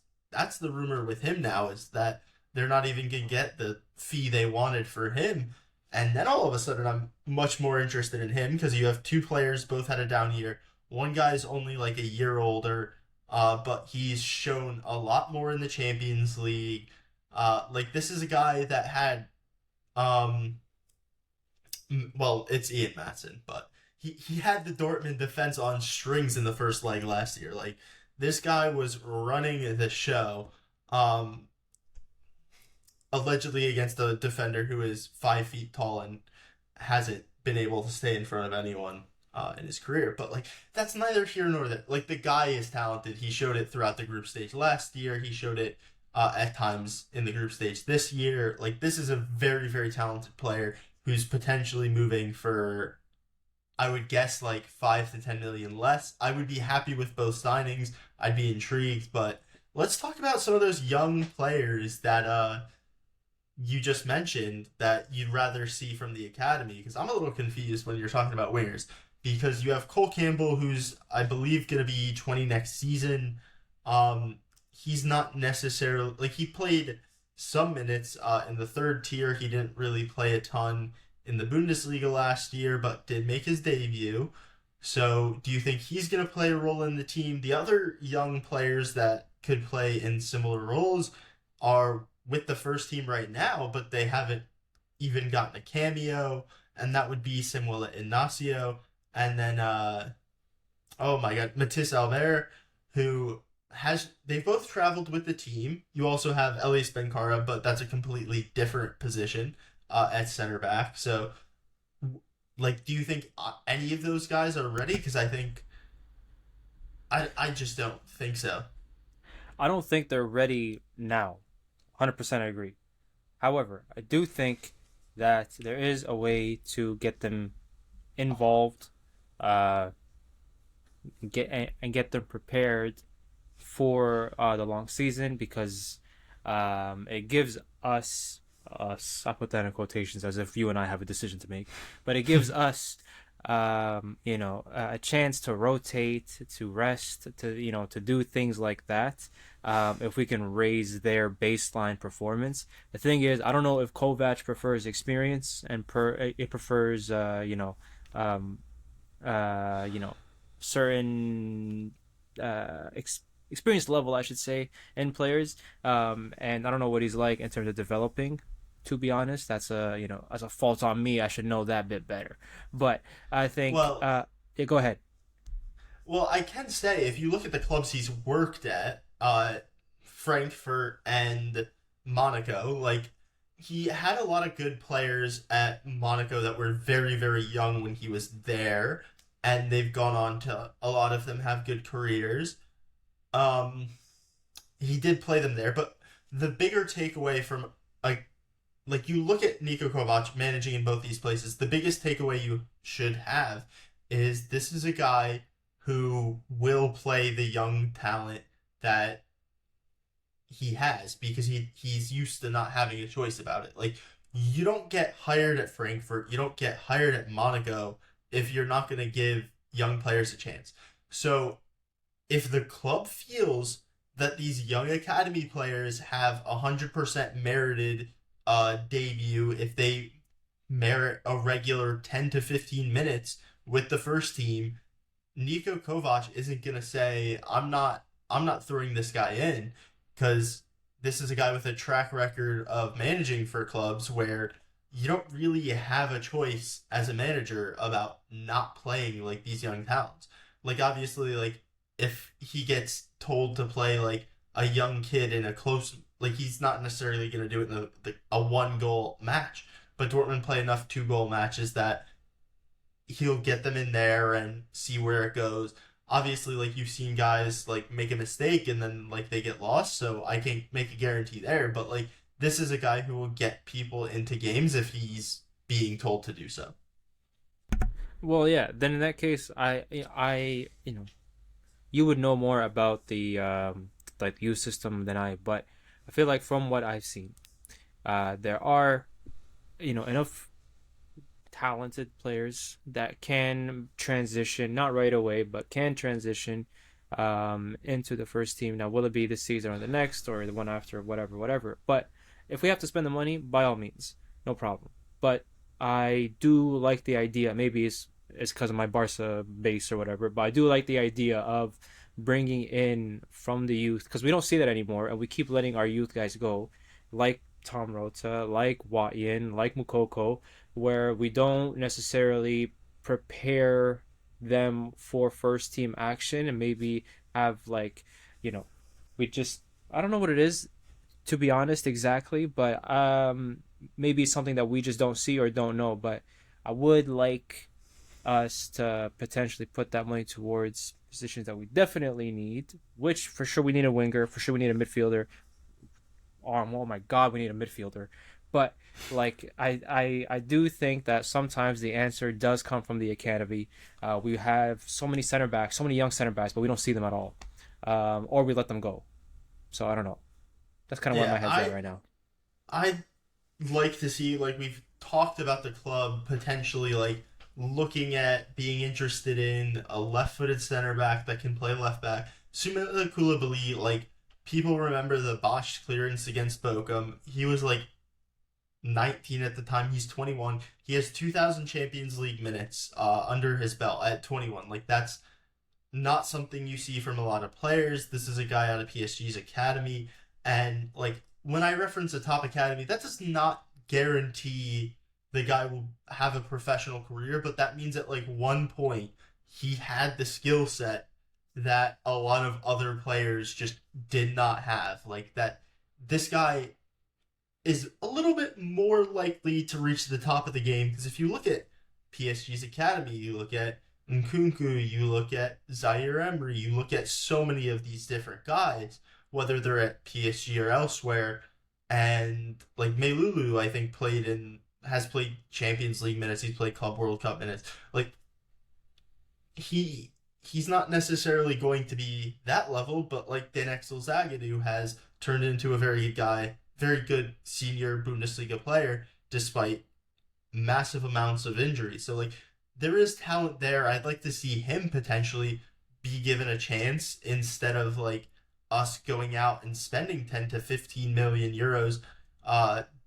the rumor with him now, is that they're not even gonna get the fee they wanted for him. And then all of a sudden, I'm much more interested in him because you have two players both had a down year. One guy's only like a year older, but he's shown a lot more in the Champions League. Like this is a guy that had, well, it's Ian Matson, but he had the Dortmund defense on strings in the first leg last year. Like this guy was running the show, allegedly against a defender who is 5 feet tall and hasn't been able to stay in front of anyone in his career. But like that's neither here nor there. Like the guy is talented. He showed it throughout the group stage last year. He showed it at times in the group stage this year. Like this is a very, very talented player who's potentially moving for, I would guess, like 5 to 10 million less. I would be happy with both signings. I'd be intrigued, but let's talk about some of those young players that you just mentioned that you'd rather see from the academy, because I'm a little confused when you're talking about wingers, because you have Cole Campbell, who's I believe going to be 20 next season. He's not necessarily like, he played some minutes in the third tier. He didn't really play a ton in the Bundesliga last year, but did make his debut. So do you think he's going to play a role in the team? The other young players that could play in similar roles are with the first team right now, but they haven't even gotten a cameo, and that would be Samuel Ignacio, and then oh my god, Matisse Albert, who they've both traveled with the team. You also have Elias Benkara, but that's a completely different position at center back. So like, do you think any of those guys are ready? Because I think I just don't think so. I don't think they're ready now. 100% I agree. However, I do think that there is a way to get them involved, get them prepared for the long season, because it gives us, I put that in quotations as if you and I have a decision to make, but it gives us a chance to rotate, to rest, to do things like that. If we can raise their baseline performance. The thing is, I don't know if Kovac prefers experience and it prefers certain experience level, I should say, in players. And I don't know what he's like in terms of developing. To be honest, that's a fault on me. I should know that bit better. But I think, yeah, go ahead. Well, I can say, if you look at the clubs he's worked at, Frankfurt and Monaco, like, he had a lot of good players at Monaco that were very, very young when he was there, and they've gone on to, a lot of them have good careers. He did play them there, but the bigger takeaway from, like you look at Niko Kovac managing in both these places, the biggest takeaway you should have is this is a guy who will play the young talent that he has, because he's used to not having a choice about it. Like, you don't get hired at Frankfurt, you don't get hired at Monaco if you're not going to give young players a chance. So if the club feels that these young academy players have 100% merited debut, if they merit a regular 10 to 15 minutes with the first team, Niko Kovac isn't going to say, I'm not throwing this guy in, because this is a guy with a track record of managing for clubs where you don't really have a choice as a manager about not playing like these young talents. Like obviously, like if he gets told to play like a young kid in a close, like he's not necessarily going to do it in a 1-goal match, but Dortmund play enough 2-goal matches that he'll get them in there and see where it goes. Obviously, like you've seen guys like make a mistake and then like they get lost, so I can't make a guarantee there, but like this is a guy who will get people into games if he's being told to do so. Well, yeah. Then in that case, you would know more about the like youth system than I. But I feel like from what I've seen, there are, enough talented players that can transition, not right away, but can transition into the first team. Now, will it be this season or the next or the one after, whatever. But if we have to spend the money, by all means, no problem. But I do like the idea. Maybe it's because of my Barca base or whatever, but I do like the idea of bringing in from the youth, because we don't see that anymore, and we keep letting our youth guys go, like Tom Rota, like Wat Yin, like Mukoko, where we don't necessarily prepare them for first team action, and maybe have like, we just, I don't know what it is, to be honest, exactly, but maybe it's something that we just don't see or don't know. But I would like us to potentially put that money towards positions that we definitely need, which for sure we need a winger, for sure we need a midfielder. Oh my God, we need a midfielder. But like I do think that sometimes the answer does come from the academy. We have so many center backs, so many young center backs, but we don't see them at all, or we let them go. So I don't know. That's kind of where my head's at right now. I'd like to see, like we've talked about the club potentially like looking at being interested in a left-footed center back that can play left back. Sumela Koulibaly, like people remember the botched clearance against Bochum. He was like 19 at the time. He's 21. He has 2,000 Champions League minutes under his belt at 21. Like that's not something you see from a lot of players. This is a guy out of PSG's academy. And like when I reference a top academy, that does not guarantee the guy will have a professional career, but that means at like one point he had the skill set that a lot of other players just did not have. Like that this guy is a little bit more likely to reach the top of the game, because if you look at PSG's academy, you look at Nkunku, you look at Zaire Emery, you look at so many of these different guys, whether they're at PSG or elsewhere, and like Melulu, I think has played Champions League minutes, he's played Club World Cup minutes. Like he's not necessarily going to be that level, but like Denexel Zagadou has turned into a very good senior Bundesliga player despite massive amounts of injury. So like there is talent there. I'd like to see him potentially be given a chance instead of like us going out and spending 10 to 15 million euros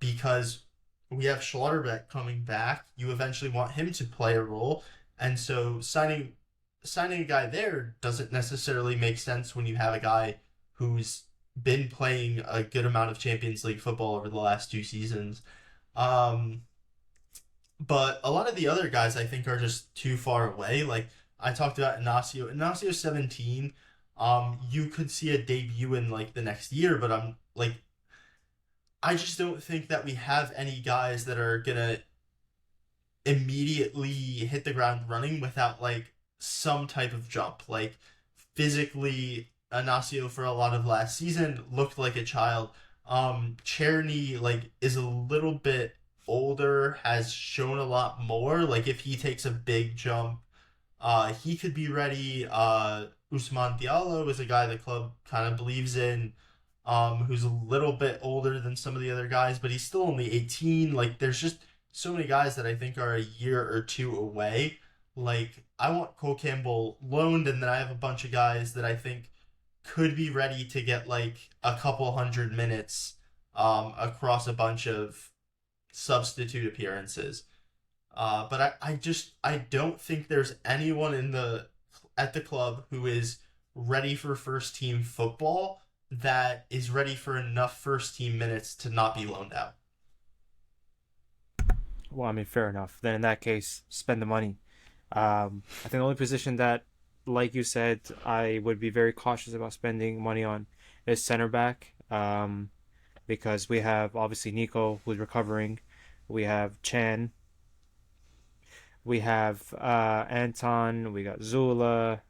because we have Schlotterbeck coming back. You eventually want him to play a role, and so signing a guy there doesn't necessarily make sense when you have a guy who's been playing a good amount of Champions League football over the last 2 seasons. But a lot of the other guys I think are just too far away. Like I talked about Inacio. Inacio's 17. You could see a debut in like the next year, but I just don't think that we have any guys that are gonna immediately hit the ground running without like some type of jump. Like physically, Inacio for a lot of last season looked like a child. Czerny like is a little bit older, has shown a lot more. Like if he takes a big jump, he could be ready. Ousmane Diallo is a guy the club kind of believes in, who's a little bit older than some of the other guys, but he's still only 18. Like there's just so many guys that I think are a year or two away. Like I want Cole Campbell loaned, and then I have a bunch of guys that I think could be ready to get like a couple hundred minutes across a bunch of substitute appearances. But I don't think there's anyone at the club who is ready for first team football that is ready for enough first team minutes to not be loaned out. Well, I mean, fair enough. Then in that case, spend the money. I think the only position that, like you said, I would be very cautious about spending money on is center back. Because we have obviously Nico who's recovering, we have Chan, we have Anton, we got Zula.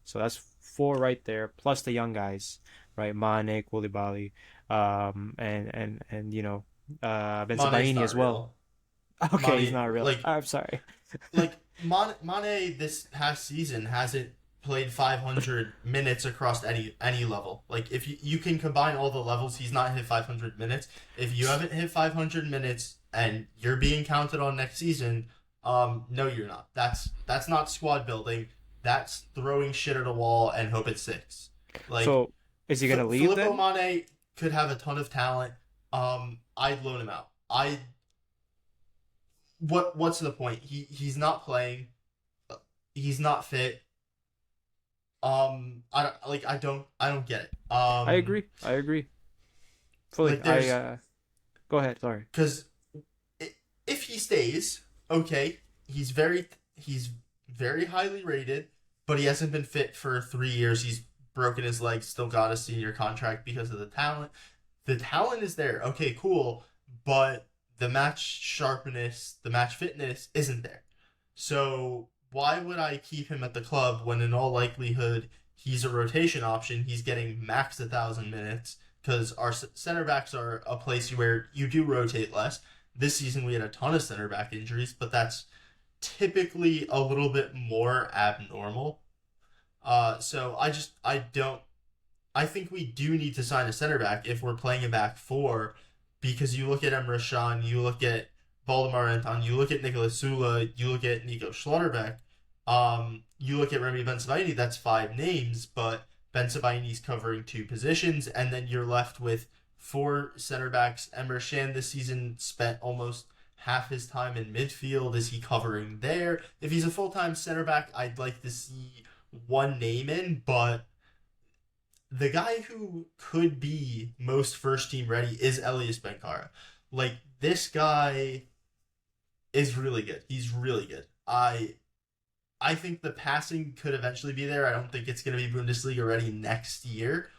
So that's four right there, plus the young guys, right? Mane, Koulibaly, and Mane's Bensebaini not as well. real. Okay, he's Mane, not real. like, I'm sorry. Mane this past season hasn't played 500 minutes across any level. Like, if you can combine all the levels, he's not hit 500 minutes. If you haven't hit 500 minutes and you're being counted on next season, no, you're not. That's not squad building. That's throwing shit at a wall and hope it sticks. Like, So is he gonna leave Filippo then? Mane could have a ton of talent. I'd loan him out. What's the point? He's not playing. He's not fit. I don't get it. I agree. Fully. Like, there's- Go ahead. Sorry. Because if he stays, okay, he's very highly rated, but he hasn't been fit for 3 years. He's broken his leg, still got a senior contract because of the talent. The talent is there. Okay, cool, but the match sharpness, the match fitness isn't there. So why would I keep him at the club when in all likelihood he's a rotation option? He's getting max 1,000 minutes because our center backs are a place where you do rotate less. This season we had a ton of center back injuries, but that's typically a little bit more abnormal. So I think we do need to sign a center back if we're playing a back four, because you look at Emre Can, you look at Valdemar Anton, you look at Nicolas Sula, you look at Nico Schlotterbeck, you look at Remy Bensebaini, that's 5 names, but Bensebaini's covering 2 positions, and then you're left with 4 center backs. Emre Can this season spent almost half his time in midfield. Is he covering there? If he's a full-time center back, I'd like to see one name in, but the guy who could be most first-team ready is Elias Benkara. Like, this guy is really good. He's really good. I think the passing could eventually be there. I don't think it's going to be Bundesliga ready next year.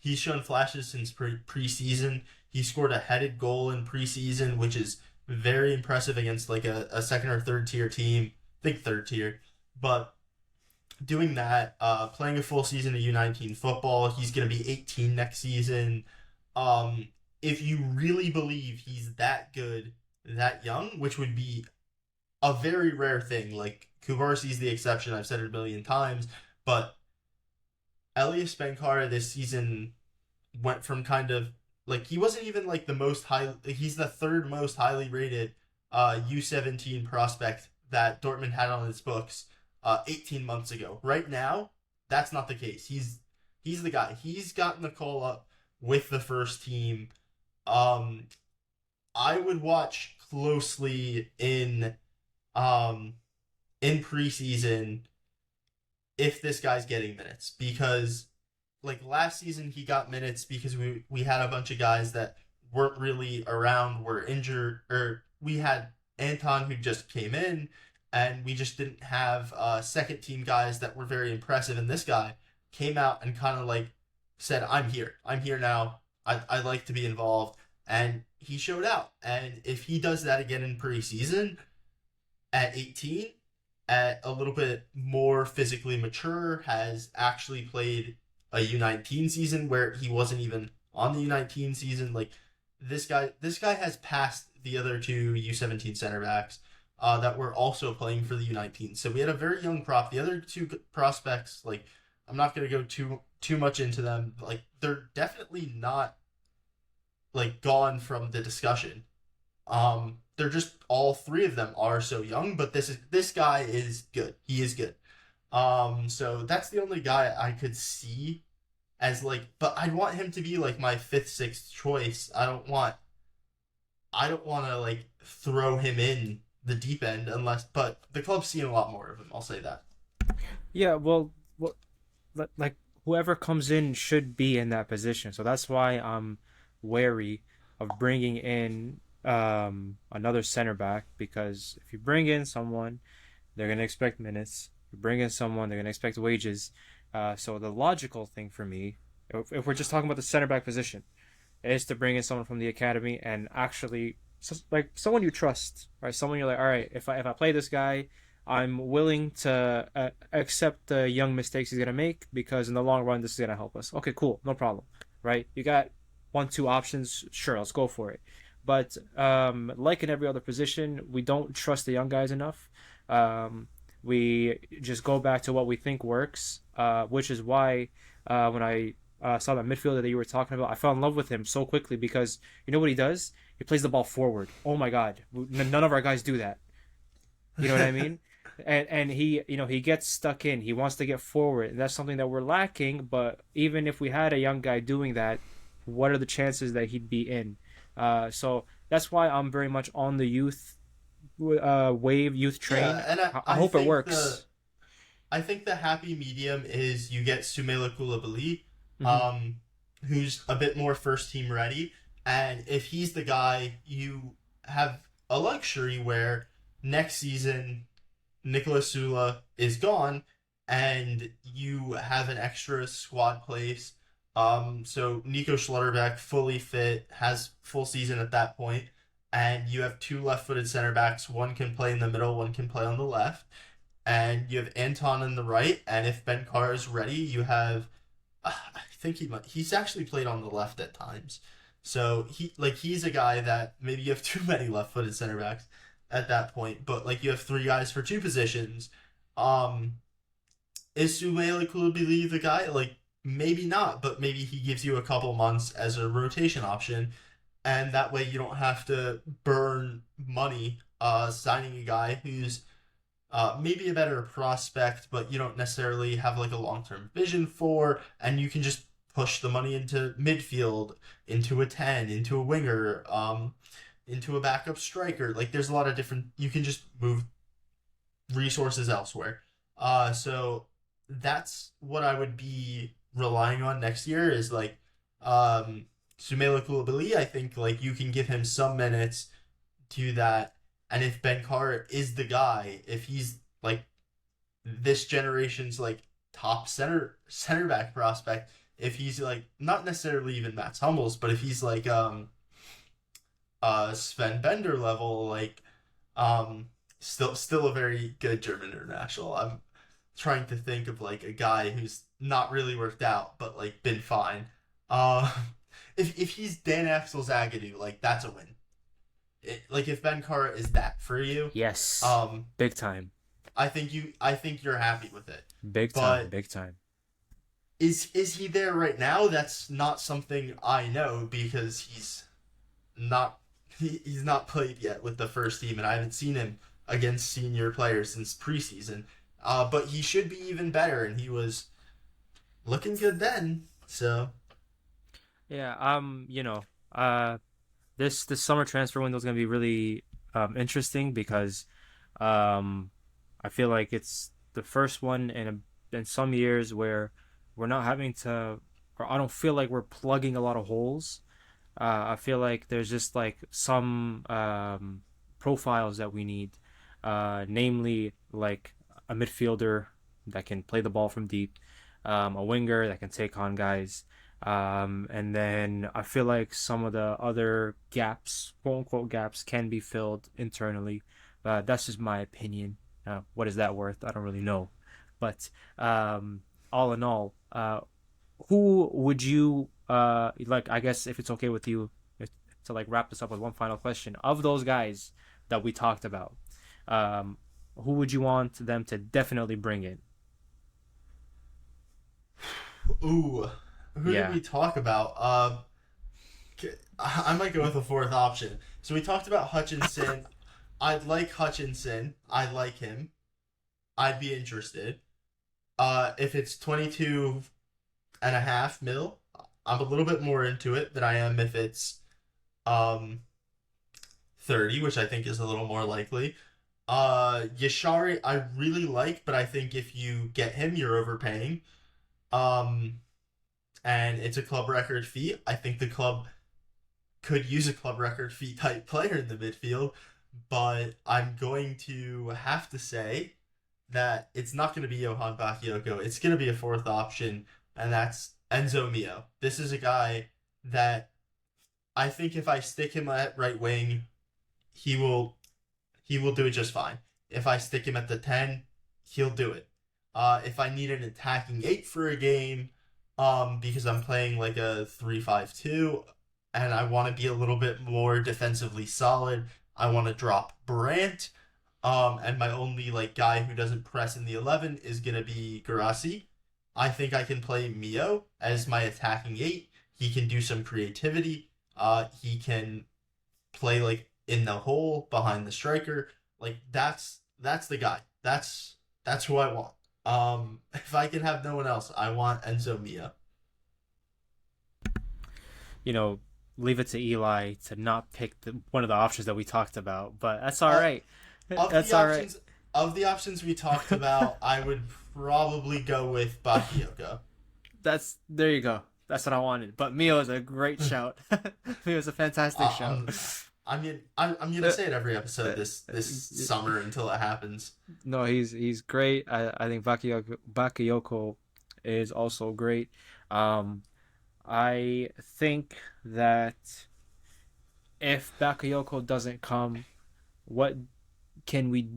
He's shown flashes since preseason. He scored a headed goal in preseason, which is very impressive against like a second or third tier team. I think third tier. But doing that, playing a full season of U19 football, he's going to be 18 next season. If you really believe he's that good, that young, which would be a very rare thing. Like, Kubarsi's the exception, I've said it a million times, but Elias Benkara this season went from kind of, like, he wasn't even, like, he's the third most highly rated U17 prospect that Dortmund had on its books 18 months ago. Right now, that's not the case. He's the guy. He's gotten the call up with the first team. I would watch closely in preseason if this guy's getting minutes, because like last season he got minutes because we had a bunch of guys that weren't really around, were injured, or we had Anton who just came in, and we just didn't have second team guys that were very impressive, and this guy came out and kind of like said, I'm here now, I'd like to be involved, and he showed out. And if he does that again in preseason at 18, at a little bit more physically mature, has actually played a U19 season where he wasn't even on the U19 season, like this guy has passed the other 2 U17 center backs that were also playing for the U19. So we had a very young prop. The other 2 prospects, like, I'm not going to go too much into them. Like, they're definitely not like gone from the discussion. They're just, all 3 of them are so young, but this guy is good. He is good. So that's the only guy I could see as like, but I want him to be like my 5th, 6th choice. I don't want to like throw him in the deep end but the club's seen a lot more of him. I'll say that. Yeah, well, like whoever comes in should be in that position. So that's why I'm wary of bringing in another center back, because if you bring in someone, they're gonna expect minutes. You bring in someone, they're gonna expect wages. So the logical thing for me, if we're just talking about the center back position, is to bring in someone from the academy and actually like someone you trust, right? Someone you're like, all right, if I play this guy, I'm willing to accept the young mistakes he's gonna make because in the long run this is gonna help us. Okay, cool, no problem, right? You got 1, 2 options, sure, let's go for it. But like in every other position, we don't trust the young guys enough. We just go back to what we think works, which is why when I saw that midfielder that you were talking about, I fell in love with him so quickly because you know what he does? He plays the ball forward. Oh my God, none of our guys do that. You know what I mean? And he, he gets stuck in. He wants to get forward, and that's something that we're lacking. But even if we had a young guy doing that, what are the chances that he'd be in? So that's why I'm very much on the youth wave, youth train. Yeah, and I hope it works. I think the happy medium is you get Sumela Koulibaly, Mm-hmm. who's a bit more first team ready, and if he's the guy, you have a luxury where next season Nicolas Sula is gone, and you have an extra squad place. So Nico Schlotterbeck, fully fit, has full season at that point, and you have 2 left-footed center backs. One can play in the middle, one can play on the left, and you have Anton on the right. And if Ben Carr is ready, you have, I think he's actually played on the left at times. So he's a guy that maybe you have too many left-footed center backs at that point, but like you have 3 guys for 2 positions. Is Soumele Koulibaly the guy? Like maybe not, but maybe he gives you a couple months as a rotation option, and that way you don't have to burn money signing a guy who's maybe a better prospect, but you don't necessarily have like a long-term vision for, and you can just push the money into midfield, into a 10, into a winger, into a backup striker. Like there's a lot of different, you can just move resources elsewhere. So that's what I would be relying on next year is like Soumele Koulibaly. I think like you can give him some minutes to that, and if Ben Carr is the guy, if he's like this generation's like top center back prospect, if he's like not necessarily even Mats Hummels, but if he's like Sven Bender level, like still a very good German international. I'm trying to think of like a guy who's not really worked out, but like been fine. If he's Dan Axel Zagadou, like that's a win. Like if Ben Carr is that for you, Yes. Big time. I think you're happy with it. Big time. Big time. Is he there right now? That's not something I know because he's not played yet with the first team, and I haven't seen him against senior players since preseason. But he should be even better, and he was looking good then. So Yeah. This summer transfer window is gonna be really interesting because I feel like it's the first one in some years where we're not having to, or I don't feel like we're plugging a lot of holes. I feel like there's just like some profiles that we need, namely like a midfielder that can play the ball from deep, a winger that can take on guys, and then I feel like some of the other gaps, quote unquote gaps, can be filled internally. That's just my opinion. What is that worth? I don't really know, but all in all, who would you like? I guess if it's okay with you, to like wrap this up with one final question of those guys that we talked about, who would you want them to definitely bring in? Ooh, who did we talk about? I might go with a 4th option. So we talked about Hutchinson. I'd like Hutchinson. I like him. I'd be interested. If it's 22.5 mil, I'm a little bit more into it than I am if it's 30, which I think is a little more likely. Yashari I really like, but I think if you get him, you're overpaying. And it's a club record fee. I think the club could use a club record fee type player in the midfield, but I'm going to have to say that it's not going to be Johan Bakayoko. It's going to be a fourth option, and that's Enzo Mio. This is a guy that I think if I stick him at right wing, he will do it just fine. If I stick him at the 10, he'll do it. If I need an attacking 8 for a game, because I'm playing like a 3-5-2, and I want to be a little bit more defensively solid, I want to drop Brandt, and my only like guy who doesn't press in the 11 is gonna be Garasi. I think I can play Mio as my attacking 8. He can do some creativity. He can play like in the hole behind the striker. Like that's the guy. That's who I want. If I can have no one else, I want Enzo Mio. Leave it to Eli to not pick one of the options that we talked about, but that's all right. That's all right. Of the options we talked about, I would probably go with Bakayoko. There you go. That's what I wanted. But Mio is a great shout. Mio is a fantastic shout. I'm gonna say it every episode this summer until it happens. No, he's great. I think Bakayoko is also great. I think that if Bakayoko doesn't come, what can we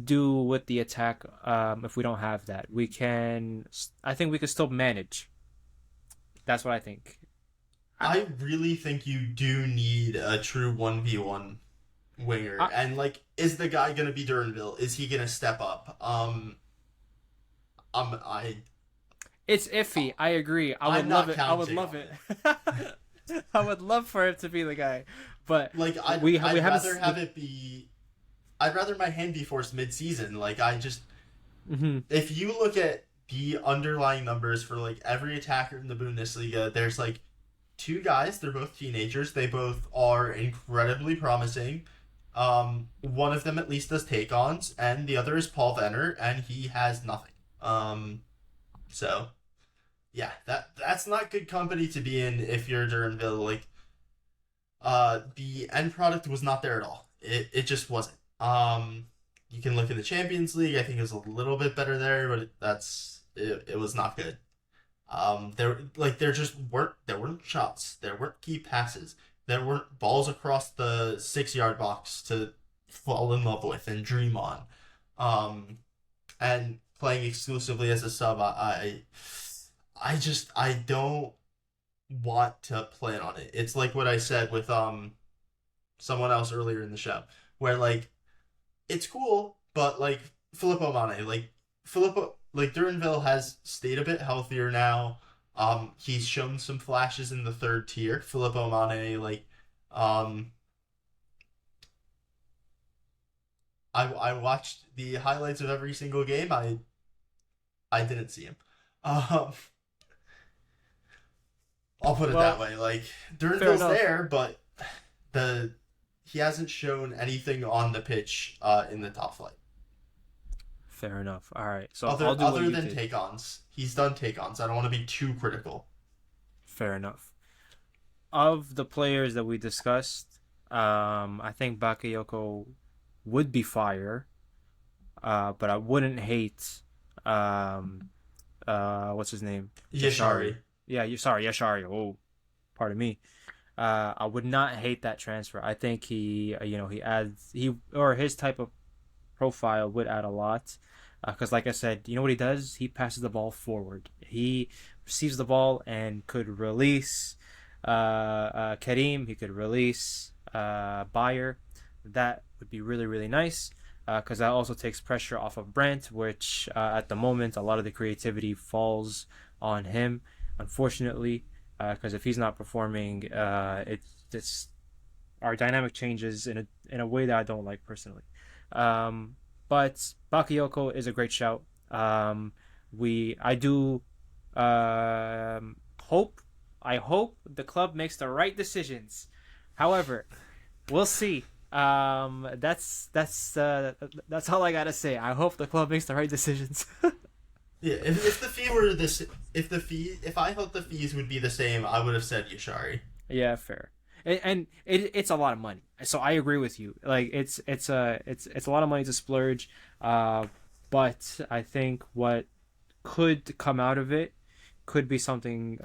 do with the attack if we don't have that? I think we can still manage. That's what I think. I really think you do need a true 1v1 winger. And like, is the guy gonna be Durnville? Is he gonna step up? It's iffy. I agree. I would love it. I would love it. I would love for it to be the guy, but like I'd rather have it be. I'd rather my hand be forced mid-season. Like I just, if you look at the underlying numbers for like every attacker in the Bundesliga, there's like 2 guys. They're both teenagers. They both are incredibly promising. One of them at least does take-ons, and the other is Paul Venner, and he has nothing. So, yeah, that's not good company to be in if you're Durnville. Like, the end product was not there at all. It just wasn't. You can look in the Champions League. I think it was a little bit better there, but it was not good. There weren't shots. There weren't key passes. There weren't balls across the 6-yard box to fall in love with and dream on. And playing exclusively as a sub, I don't want to plan on it. It's like what I said with someone else earlier in the show, where like it's cool, but like Filippo Mane, Durnville has stayed a bit healthier now. He's shown some flashes in the 3rd tier. Filippo Mane, I watched the highlights of every single game. I didn't see him. I'll put it that way. Like Durnville's there, but he hasn't shown anything on the pitch in the top flight. Fair enough. All right. So other than take-ons, he's done take-ons. I don't want to be too critical. Fair enough. Of the players that we discussed, I think Bakayoko would be fire, but I wouldn't hate what's his name? Yashari. Yeah, Yashari. Oh, pardon me. I would not hate that transfer. I think he adds his type of profile would add a lot, because like I said, you know what he does? He passes the ball forward. He receives the ball and could release Karim. He could release Bayer. That would be really, really nice, because that also takes pressure off of Brandt, which at the moment a lot of the creativity falls on him, unfortunately, because if he's not performing, it's our dynamic changes in a way that I don't like personally. But Bakayoko is a great shout. I hope the club makes the right decisions. However, we'll see. That's all I gotta say. I hope the club makes the right decisions. Yeah, if the fee were this, if I thought the fees would be the same, I would have said Yashari. Yeah, fair. And it's a lot of money. So I agree with you. Like it's a lot of money to splurge. Uh, but I think what could come out of it could be something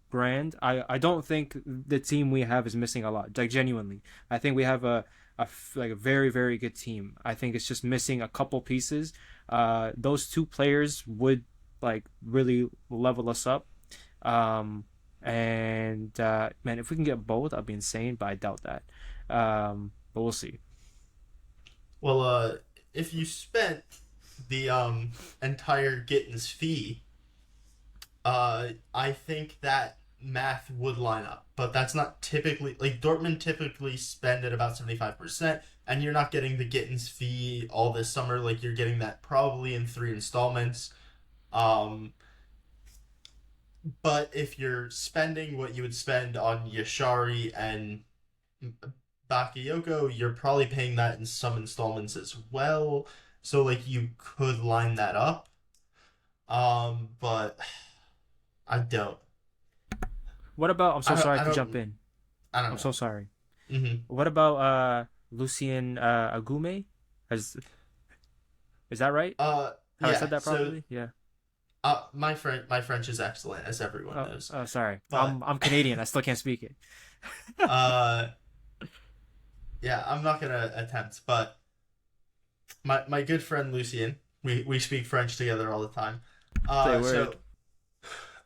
grand. I don't think the team we have is missing a lot. Like genuinely, I think we have like a very very good team. I think it's just missing a couple pieces. Those two players would like really level us up. Um, and man, if we can get both, I'd be insane. But I doubt that. But we'll see. Well, if you spent the entire Gittins fee, I think that math would line up. But that's not typically like Dortmund typically spend at about 75%, and you're not getting the Gittins fee all this summer. Like you're getting that probably in 3 installments. Um, but if you're spending what you would spend on Yashari and Bakayoko, you're probably paying that in some installments as well. So like you could line that up. But I don't. What about? I'm so sorry I to don't. jump in. I don't I'm know. so sorry. Hmm. What about Lucien Agume? Has is that right? Have I Yeah. said that So, properly? Yeah. my French is excellent, as everyone knows. Oh, sorry. But I'm Canadian. I still can't speak it. uh, yeah, I'm not gonna attempt. But my good friend Lucien, we speak French together all the time. Say So word.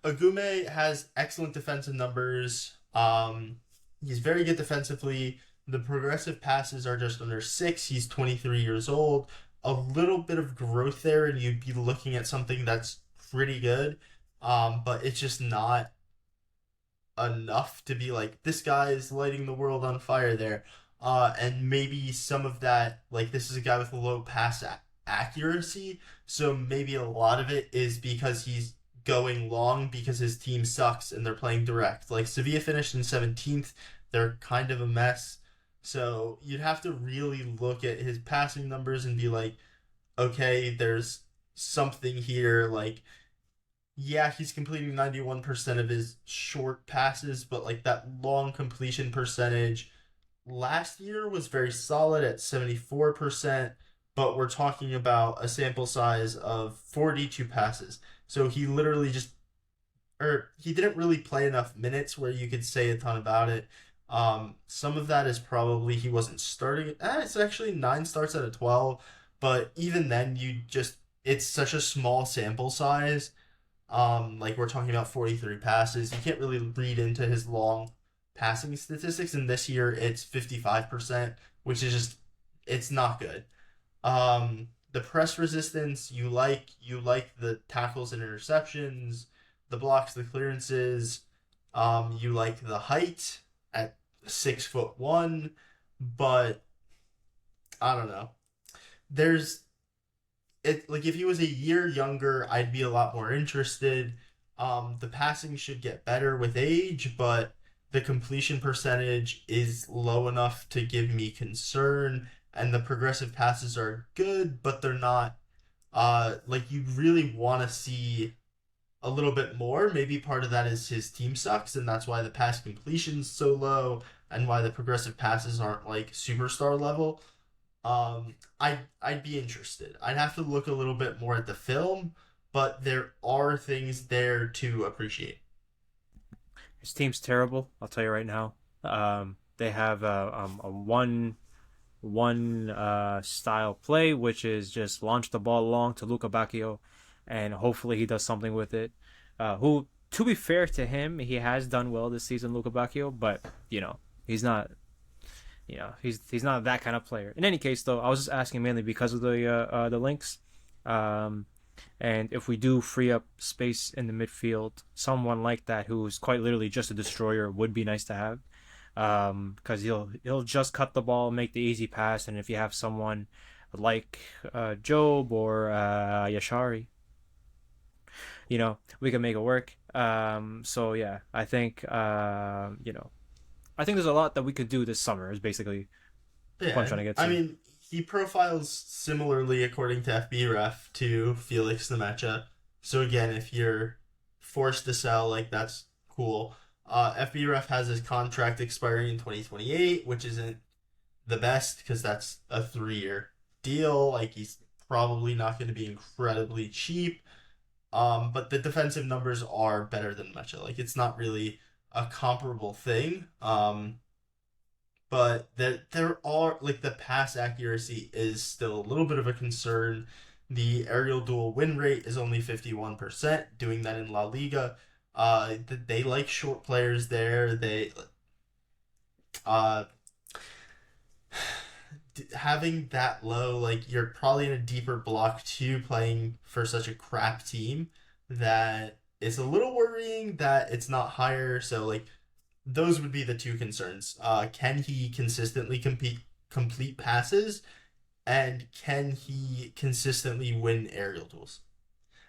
Agume has excellent defensive numbers. He's very good defensively. The progressive passes are just under 6. He's 23 years old. A little bit of growth there, and you'd be looking at something that's pretty good. But it's just not enough to be like, this guy is lighting the world on fire there. And maybe some of that, like, this is a guy with low pass accuracy. So maybe a lot of it is because he's going long because his team sucks and they're playing direct. Like Sevilla finished in 17th. They're kind of a mess. So you'd have to really look at his passing numbers and be like, okay, there's something here. Like, yeah, he's completing 91% of his short passes, but like that long completion percentage last year was very solid at 74%, but we're talking about a sample size of 42 passes. So he literally just, or he didn't really play enough minutes where you could say a ton about it. Some of that is probably he wasn't starting. It's actually 9 starts out of 12, but even then, it's such a small sample size. Like we're talking about 43 passes. You can't really read into his long passing statistics, and this year it's 55%, which is just, it's not good. The press resistance, you like the tackles and interceptions, the blocks, the clearances. You like the height at 6'1", but I don't know. There's it like if he was a year younger, I'd be a lot more interested. The passing should get better with age, but the completion percentage is low enough to give me concern, and the progressive passes are good, but they're not like you really want to see a little bit more. Maybe part of that is his team sucks, and that's why the pass completion's so low, and why the progressive passes aren't like superstar level. I'd be interested. I'd have to look a little bit more at the film, but there are things there to appreciate. His team's terrible. I'll tell you right now. They have a one style play, which is just launch the ball long to Luca Bacchio, and hopefully he does something with it. Who, to be fair to him, he has done well this season, Luca Bacchio, but he's not. He's not that kind of player. In any case, though, I was just asking mainly because of the links. And if we do free up space in the midfield, someone like that who's quite literally just a destroyer would be nice to have. Because he'll just cut the ball, make the easy pass, and if you have someone like Job or Yashari, we can make it work. So yeah, I think I think there's a lot that we could do this summer. Is basically what I'm trying to get to. I mean, he profiles similarly according to FBref to Felix Nemecha. So again, if you're forced to sell, like, that's cool. FBref has his contract expiring in 2028, which isn't the best because that's a 3-year deal. Like, he's probably not going to be incredibly cheap. But the defensive numbers are better than Mecha. Like, it's not really a comparable thing. But there are, like, the pass accuracy is still a little bit of a concern. The aerial duel win rate is only 51%, doing that in La Liga. They like short players there. Having that low, like, you're probably in a deeper block too, playing for such a crap team, that it's a little worrying that it's not higher. So, like, those would be the two concerns. Can he consistently complete passes, and can he consistently win aerial duels?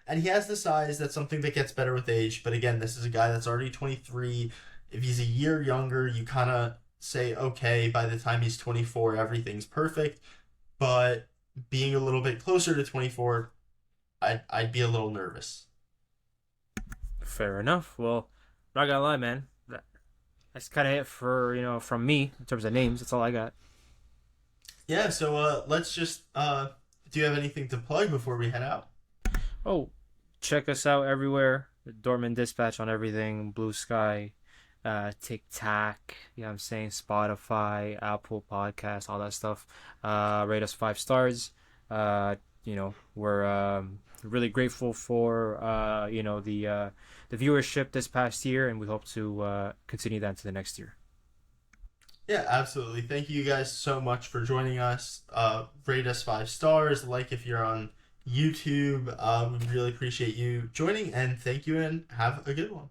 And he has the size. That's something that gets better with age. But again, this is a guy that's already 23. If he's a year younger, you kind of say, okay, by the time he's 24, everything's perfect. But being a little bit closer to 24, I'd be a little nervous. Fair enough. Well, not gonna lie, man. That's kind of it for, from me in terms of names. That's all I got. Yeah, so let's just, do you have anything to plug before we head out? Oh, check us out everywhere. The Dortmund Dispatch on everything. Blue Sky, TikTok, you know what I'm saying? Spotify, Apple Podcasts, all that stuff. Rate us 5 stars. We're really grateful for, the viewership this past year, and we hope to continue that into the next year. Yeah, absolutely. Thank you guys so much for joining us. Rate us 5 stars. Like if you're on YouTube. We really appreciate you joining, and thank you, and have a good one.